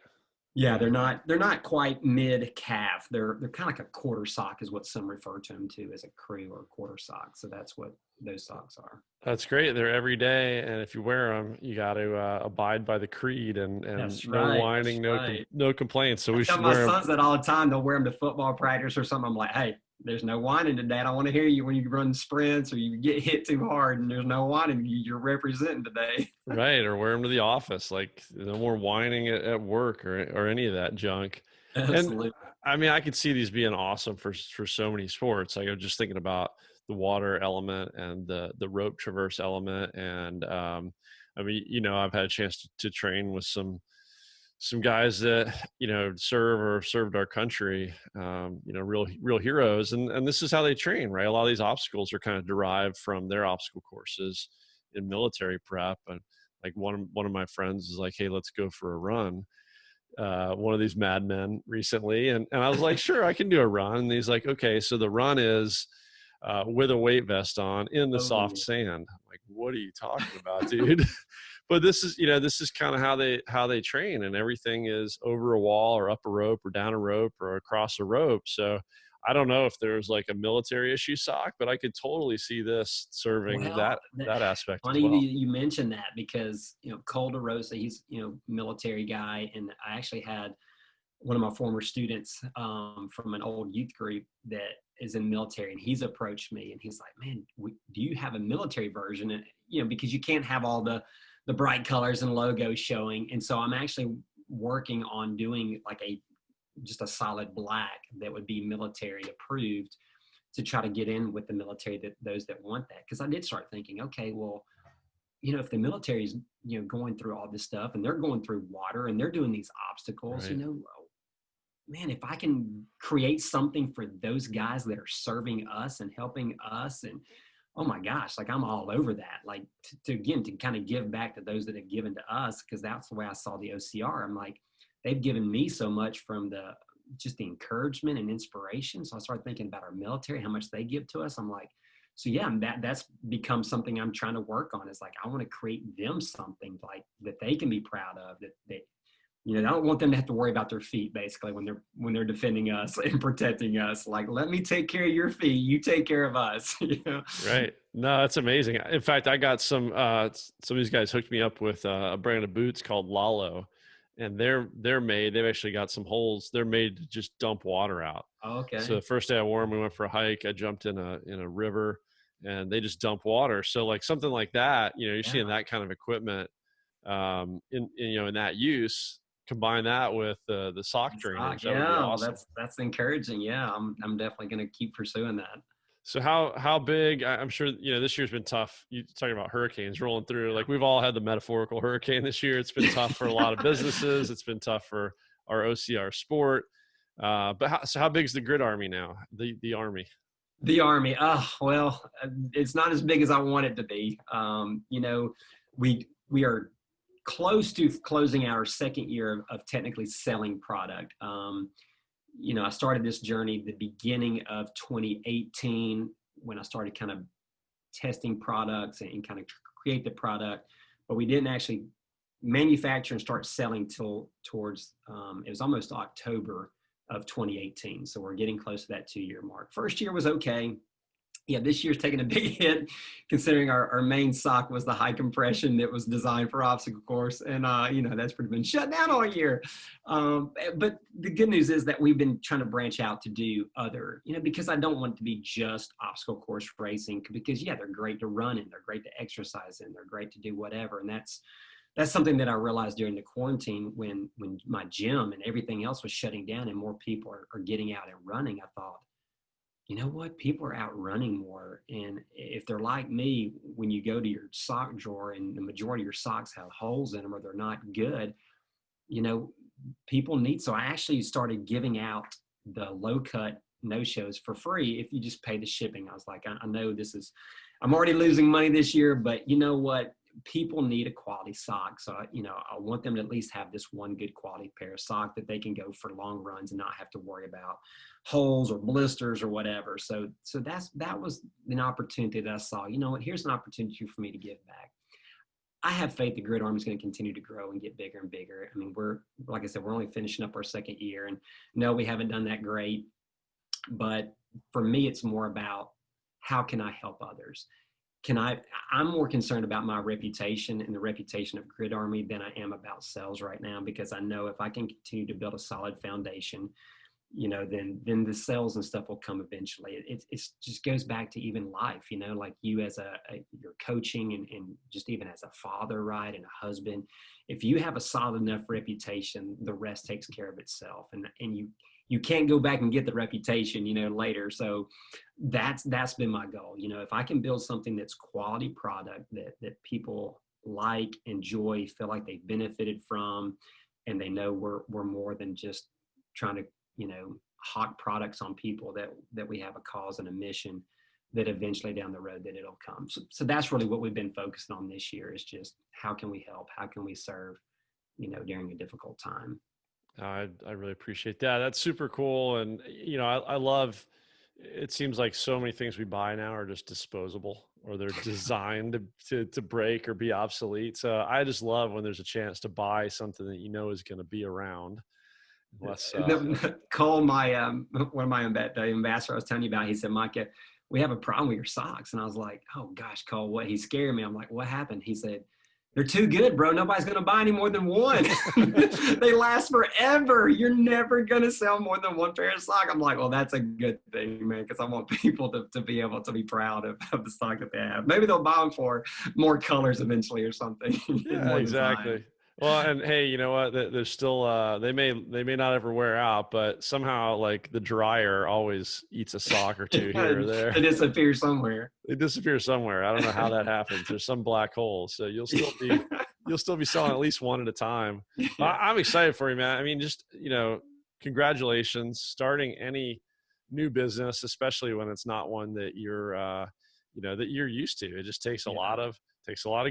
Yeah, they're not quite mid calf. They're kind of like a quarter sock is what some refer to them to, as a crew or a quarter sock. So that's what those socks are. That's great. They're every day, and if you wear them, you got to abide by the creed and That's no right. whining, Right. no complaints. So we I tell should my wear them. sons that all the time. They'll wear them to football practice or something. I'm like, hey, there's no whining today. I don't want to hear you when you run sprints or you get hit too hard, and there's no whining. You're representing today. Right, or wear them to the office. Like, no more whining at work or any of that junk. Absolutely. And I mean, I could see these being awesome for so many sports. Like, I was just thinking about the water element and the rope traverse element. And I mean, you know, I've had a chance to train with some guys that, you know, served our country, you know, real heroes. And this is how they train, right? A lot of these obstacles are kind of derived from their obstacle courses in military prep. And like one of my friends is like, hey, let's go for a run. One of these madmen recently. And I was like, sure, I can do a run. And he's like, okay, so the run is with a weight vest on in the soft sand. I'm like, what are you talking about, dude? But this is kind of how they train, and everything is over a wall or up a rope or down a rope or across a rope. So I don't know if there's like a military issue sock, but I could totally see this serving that aspect as funny well. you mentioned that, because, you know, Cole DeRosa, he's, you know, military guy. And I actually had one of my former students from an old youth group that is in military, and he's approached me and he's like, man, do you have a military version? And, because you can't have all the bright colors and logos showing. And so I'm actually working on doing like just a solid black that would be military approved to try to get in with the military, that those that want that. Cause I did start thinking, okay, well, if the military is, going through all this stuff and they're going through water and they're doing these obstacles, Right. Man, if I can create something for those guys that are serving us and helping us, and oh my gosh, like I'm all over that. Like to kind of give back to those that have given to us, because that's the way I saw the OCR. I'm like, they've given me so much from just the encouragement and inspiration. So I started thinking about our military, how much they give to us. I'm like, so yeah, that's become something I'm trying to work on. Is like, I want to create them something like that they can be proud of, that I don't want them to have to worry about their feet basically when they're defending us and protecting us. Like, let me take care of your feet, you take care of us. Right. No, that's amazing. In fact, I got some of these guys hooked me up with a brand of boots called Lalo, and they've actually got some holes. They're made to just dump water out. Oh, okay. So the first day I wore them, we went for a hike. I jumped in a river, and they just dump water. So like something like that, you're seeing that kind of equipment in that use. Combine that with the sock drainage. That would be awesome. Well, that's encouraging. Yeah, I'm definitely going to keep pursuing that. So how big? I'm sure this year's been tough. You talking about hurricanes rolling through. Like we've all had the metaphorical hurricane this year. It's been tough for a lot of businesses. It's been tough for our OCR sport. But how big is the Grid Army now? The Army. The Army. Well, it's not as big as I want it to be. We are close to closing our second year of technically selling product. I started this journey the beginning of 2018 when I started kind of testing products and kind of create the product, but we didn't actually manufacture and start selling till towards, it was almost October of 2018. So we're getting close to that 2-year mark. First year was okay. Yeah, this year's taking a big hit considering our main sock was the high compression that was designed for obstacle course. And, that's pretty been shut down all year. But the good news is that we've been trying to branch out to do other, because I don't want it to be just obstacle course racing, because they're great to run in, they're great to exercise in, they're great to do whatever. And that's something that I realized during the quarantine when my gym and everything else was shutting down and more people are getting out and running. I thought, you know what? People are out running more. And if they're like me, when you go to your sock drawer and the majority of your socks have holes in them or they're not good, people need. So I actually started giving out the low cut no-shows for free if you just pay the shipping. I was like, I know I'm already losing money this year, but you know what? People need a quality sock. So, I want them to at least have this one good quality pair of sock that they can go for long runs and not have to worry about holes or blisters or whatever. So that was an opportunity that I saw. You know what? Here's an opportunity for me to give back. I have faith the Grid Army is going to continue to grow and get bigger and bigger. I mean, like I said, we're only finishing up our second year, and no, we haven't done that great. But for me, it's more about how can I help others? I'm more concerned about my reputation and the reputation of Grid Army than I am about sales right now, because I know if I can continue to build a solid foundation, then the sales and stuff will come eventually. It just goes back to even life, like you as your coaching and just even as a father, right, and a husband. If you have a solid enough reputation, the rest takes care of itself, and you can't go back and get the reputation, later. So that's been my goal. If I can build something that's quality product that people like, enjoy, feel like they benefited from, and they know we're more than just trying to, hawk products on people, that we have a cause and a mission, that eventually down the road that it'll come. So that's really what we've been focusing on this year, is just how can we help? How can we serve, during a difficult time? I really appreciate that. That's super cool. And, I love, it seems like so many things we buy now are just disposable, or they're designed to break or be obsolete. So I just love when there's a chance to buy something that is going to be around. Cole, one of my ambassadors I was telling you about, he said, Micah, we have a problem with your socks. And I was like, oh gosh, Cole, what? He scared me. I'm like, what happened? He said, They're too good, bro. Nobody's going to buy any more than one. They last forever. You're never going to sell more than one pair of socks. I'm like, well, that's a good thing, man, because I want people to be able to be proud of the sock that they have. Maybe they'll buy them for more colors eventually or something. Yeah, exactly. Well, and hey, you know what? There's still they may not ever wear out, but somehow like the dryer always eats a sock or two here or there. They disappear somewhere. They disappear somewhere. I don't know how that happens. There's some black hole, so you'll still be selling at least one at a time. I'm excited for you, man. I mean, just congratulations starting any new business, especially when it's not one that you're that you're used to. It just takes a lot of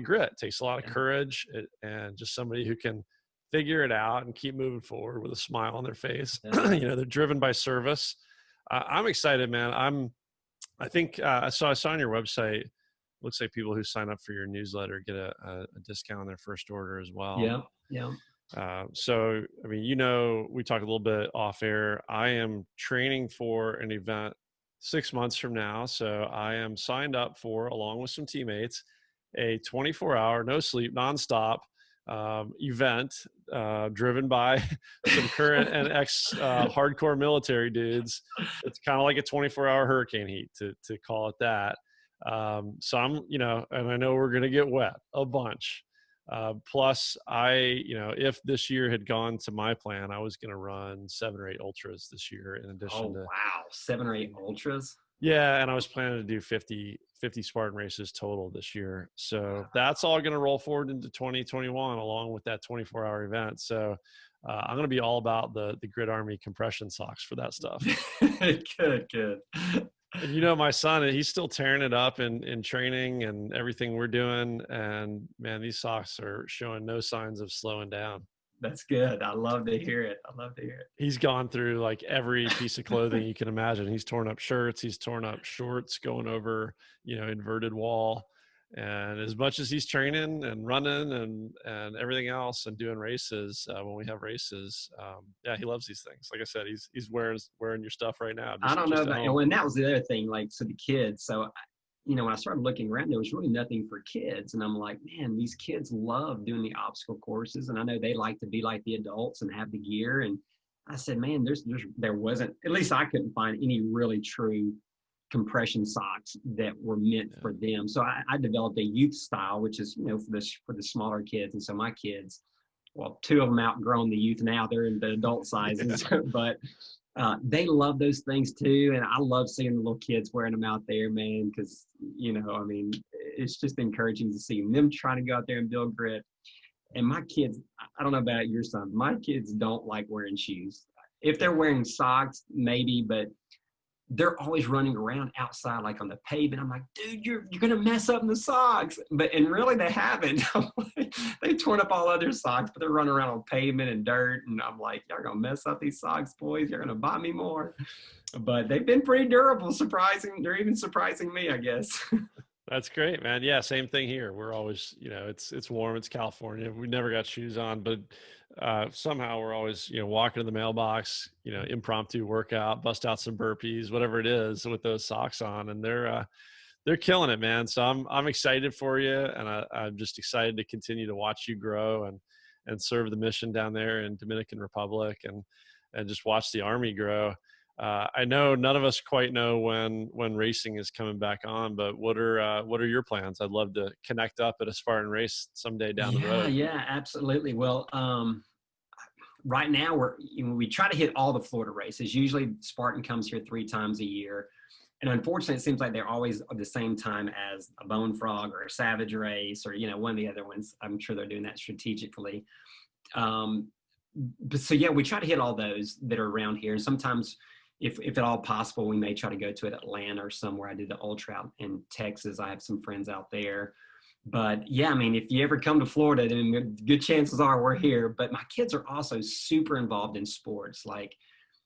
grit, takes a lot of courage, and just somebody who can figure it out and keep moving forward with a smile on their face. They're driven by service. I'm excited, man. I think I saw on your website, looks like people who sign up for your newsletter get a discount on their first order as well. Yeah. So, I mean, we talked a little bit off air. I am training for an event 6 months from now. So I am signed up for, along with some teammates, a 24-hour, no sleep, nonstop event driven by some current and ex hardcore military dudes. It's kind of like a 24-hour hurricane heat, to call it that. So I'm, and I know we're going to get wet a bunch. Plus if this year had gone to my plan, I was going to run 7 or 8 ultras this year in addition to. Wow. 7 or 8 ultras. Yeah. And I was planning to do 50 Spartan races total this year. So that's all going to roll forward into 2021 along with that 24-hour event. So I'm going to be all about the Grid Army compression socks for that stuff. Good. And my son, he's still tearing it up in training and everything we're doing. And man, these socks are showing no signs of slowing down. That's good. I love to hear it. He's gone through like every piece of clothing you can imagine. He's torn up shirts. He's torn up shorts going over, inverted wall. And as much as he's training and running and everything else and doing races, when we have races, he loves these things. Like I said, he's wearing your stuff right now. I don't know about, and that was the other thing, like, so the kids, so, when I started looking around, there was really nothing for kids. And I'm like, man, these kids love doing the obstacle courses. And I know they like to be like the adults and have the gear. And I said, man, there wasn't, at least I couldn't find any really true compression socks that were meant for them. So I developed a youth style, which is, for the smaller kids. And so my kids, well, 2 of them outgrown the youth now, they're in the adult sizes, but they love those things too. And I love seeing the little kids wearing them out there, man, because, it's just encouraging to see them trying to go out there and build grit. And my kids, I don't know about your son, my kids don't like wearing shoes. If they're wearing socks, maybe, but they're always running around outside, like on the pavement. I'm like, dude, you're going to mess up the socks. And really they haven't. They've torn up all other socks, but they're running around on pavement and dirt. And I'm like, y'all going to mess up these socks, boys. You're going to buy me more. But they've been pretty durable, surprising. They're even surprising me, I guess. That's great, man. Yeah, same thing here. We're always, it's warm. It's California. We never got shoes on, but somehow we're always, walking to the mailbox, impromptu workout, bust out some burpees, whatever it is, with those socks on, and they're killing it, man. So I'm excited for you, and I'm just excited to continue to watch you grow and serve the mission down there in Dominican Republic, and just watch the Army grow. I know none of us quite know when racing is coming back on, but what are your plans? I'd love to connect up at a Spartan Race someday down the road. Yeah, absolutely. Well, right now we try to hit all the Florida races. Usually Spartan comes here 3 times a year. And unfortunately, it seems like they're always at the same time as a Bone Frog or a Savage Race or, one of the other ones. I'm sure they're doing that strategically. But so, we try to hit all those that are around here. And sometimes, if at all possible, we may try to go to it Atlanta or somewhere. I did the Ultra out in Texas. I have some friends out there. But if you ever come to Florida, then good chances are we're here. But my kids are also super involved in sports.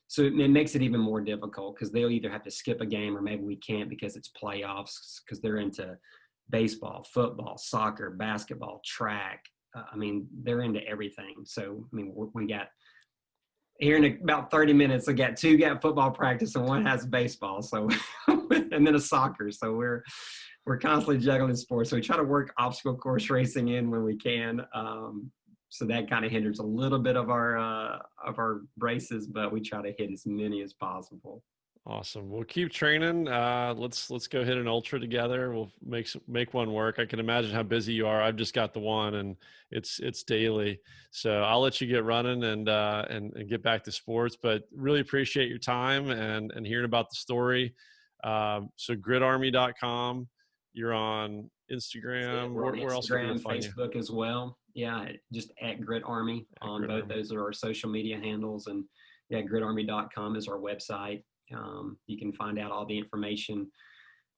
So it makes it even more difficult because they'll either have to skip a game or maybe we can't because it's playoffs because they're into baseball, football, soccer, basketball, track. They're into everything. So, we got here in about 30 minutes, I got two got football practice and one has baseball. So, and then a soccer. So we're constantly juggling sports. So we try to work obstacle course racing in when we can. So that kind of hinders a little bit of our races, but we try to hit as many as possible. Awesome. We'll keep training. Let's go hit an ultra together. We'll make one work. I can imagine how busy you are. I've just got the one, and it's daily. So I'll let you get running and get back to sports. But really appreciate your time and hearing about the story. So gridarmy.com. You're on Instagram. Where else can people find Facebook you? As well. Yeah, just at Grit Army on Grit both. Army. Those are our social media handles, and yeah, gridarmy.com is our website. You can find out all the information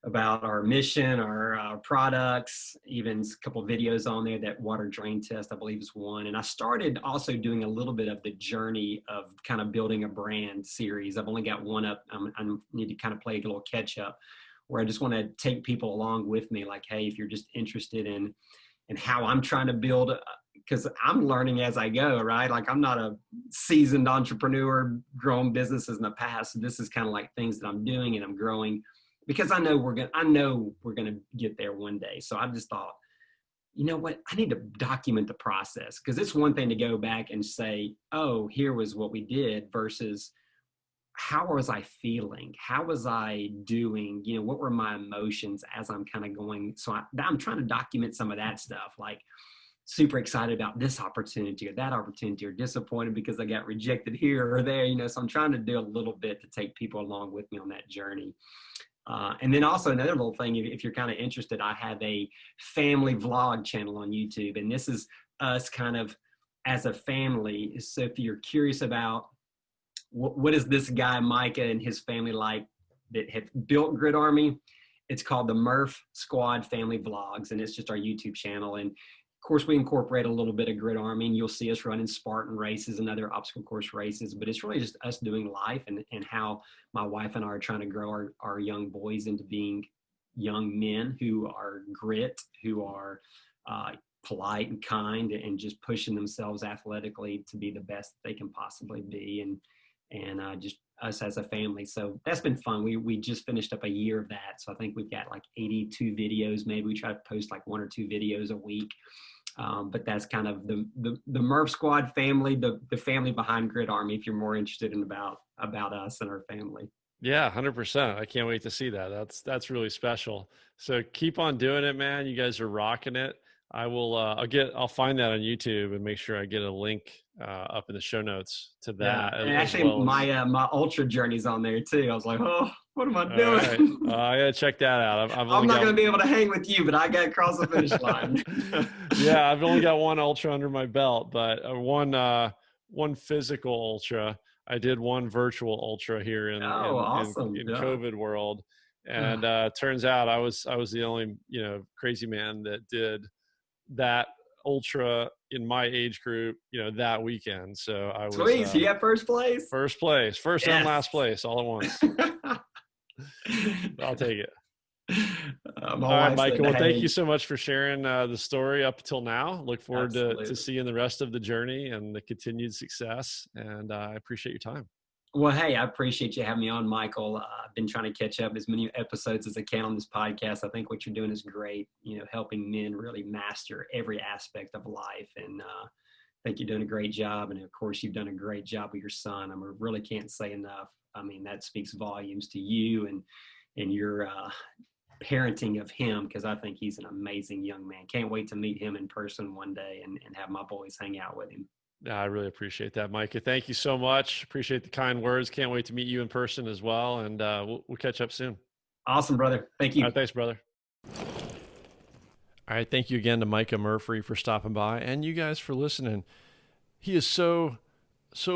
about our mission, our products, even a couple of videos on there. That water drain test, I believe, is one. And I started also doing a little bit of the journey of kind of building a brand series. I've only got one up. I need to kind of play a little catch up, where I just want to take people along with me. Like, hey, if you're just interested in how I'm trying to build, because I'm learning as I go, right? Like, I'm not a seasoned entrepreneur, grown businesses in the past. This is kind of like things that I'm doing, and I'm growing because I know we're gonna get there one day. So I just thought, you know what? I need to document the process, because it's one thing to go back and say, oh, here was what we did, versus how was I feeling? How was I doing? You know, what were my emotions as I'm kind of going? So I'm trying to document some of that stuff, like super excited about this opportunity or that opportunity, or disappointed because I got rejected here or there, you know. So I'm trying to do a little bit to take people along with me on that journey. And then also another little thing, if you're kind of interested, I have a family vlog channel on YouTube, and this is us kind of as a family. So if you're curious about what is this guy Micah and his family like that have built Grit Army, it's called the Murph Squad Family Vlogs, and it's just our YouTube channel. And of course, we incorporate a little bit of Grit Army, and you'll see us running Spartan races and other obstacle course races, but it's really just us doing life and how my wife and I are trying to grow our young boys into being young men who are grit, who are polite and kind, and just pushing themselves athletically to be the best they can possibly be. And just us as a family. So that's been fun. We just finished up a year of that. So I think we've got like 82 videos. Maybe we try to post like 1 or 2 videos a week. But that's kind of the Murph Squad family, the family behind Grit Army, if you're more interested in about us and our family. Yeah, 100%. I can't wait to see that. That's really special. So keep on doing it, man. You guys are rocking it. I will, I'll find that on YouTube and make sure I get a link up in the show notes to that. Yeah, and actually my ultra journey's on there too. I was like, oh, what am I doing? Right. I gotta check that out. I'm not gonna be able to hang with you, but I got across the finish line. Yeah, I've only got one ultra under my belt, but one physical ultra. I did one virtual ultra here in awesome. in COVID world, and turns out I was the only crazy man that did that ultra in my age group, that weekend. So I was sweet. You got first place. First and last place all at once. I'll take it. All right, Micah. Well, thank you so much for sharing the story up until now. Look forward to seeing the rest of the journey and the continued success. And I appreciate your time. Well, hey, I appreciate you having me on, Michael. I've been trying to catch up as many episodes as I can on this podcast. I think what you're doing is great, helping men really master every aspect of life. And I think you're doing a great job. And of course, you've done a great job with your son. I really can't say enough. I mean, that speaks volumes to you and your parenting of him, because I think he's an amazing young man. Can't wait to meet him in person one day and have my boys hang out with him. I really appreciate that, Micah. Thank you so much. Appreciate the kind words. Can't wait to meet you in person as well. And we'll catch up soon. Awesome, brother. Thank you. All right, thanks, brother. All right. Thank you again to Micah Murphree for stopping by, and you guys for listening. He is so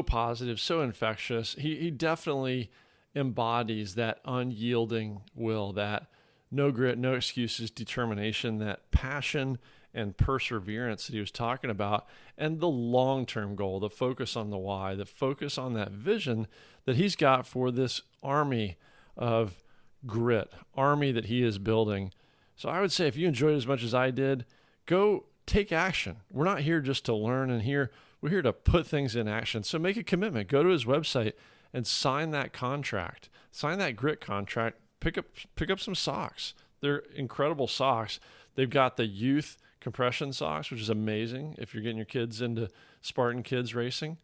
positive, so infectious. He definitely embodies that unyielding will, that no grit, no excuses determination, that passion and perseverance that he was talking about, and the long-term goal, the focus on the why, the focus on that vision that he's got for this army of grit, army that he is building. So I would say, if you enjoyed it as much as I did, go take action. We're not here just to learn and hear. We're here to put things in action. So make a commitment. Go to his website and sign that contract. Sign that grit contract. Pick up some socks. They're incredible socks. They've got the youth compression socks, which is amazing if you're getting your kids into Spartan kids racing.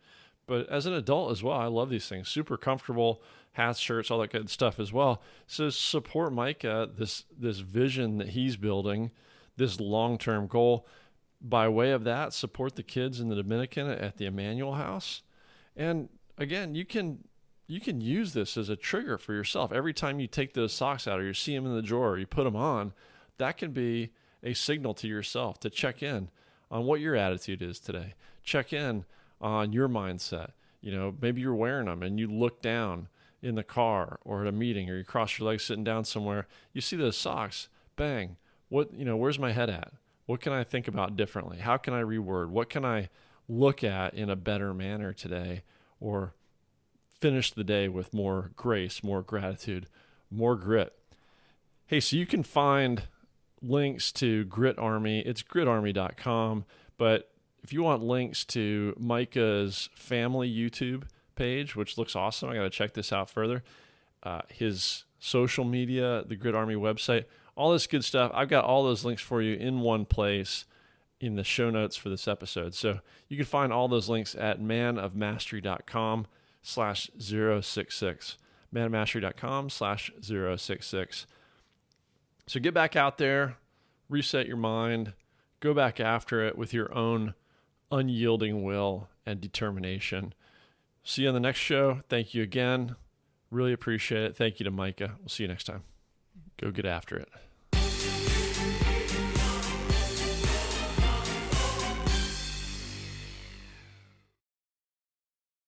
But as an adult as well, I love these things. Super comfortable, hats, shirts, all that good stuff as well. So support Micah, this vision that he's building, this long-term goal. By way of that, support the kids in the Dominican at the Emmanuel House. And again, you can use this as a trigger for yourself. Every time you take those socks out or you see them in the drawer or you put them on, that can be a signal to yourself to check in on what your attitude is today. Check in on your mindset. Maybe you're wearing them and you look down in the car or at a meeting, or you cross your legs sitting down somewhere. You see those socks, bang. Where's my head at? What can I think about differently? How can I reword? What can I look at in a better manner today, or finish the day with more grace, more gratitude, more grit? Hey, so you can find links to Grit Army. It's gritarmy.com. But if you want links to Micah's family YouTube page, which looks awesome, I got to check this out further. His social media, the Grit Army website, all this good stuff. I've got all those links for you in one place in the show notes for this episode. So you can find all those links at manofmastery.com/066. manofmastery.com/066. So get back out there, reset your mind, go back after it with your own unyielding will and determination. See you on the next show. Thank you again. Really appreciate it. Thank you to Micah. We'll see you next time. Go get after it.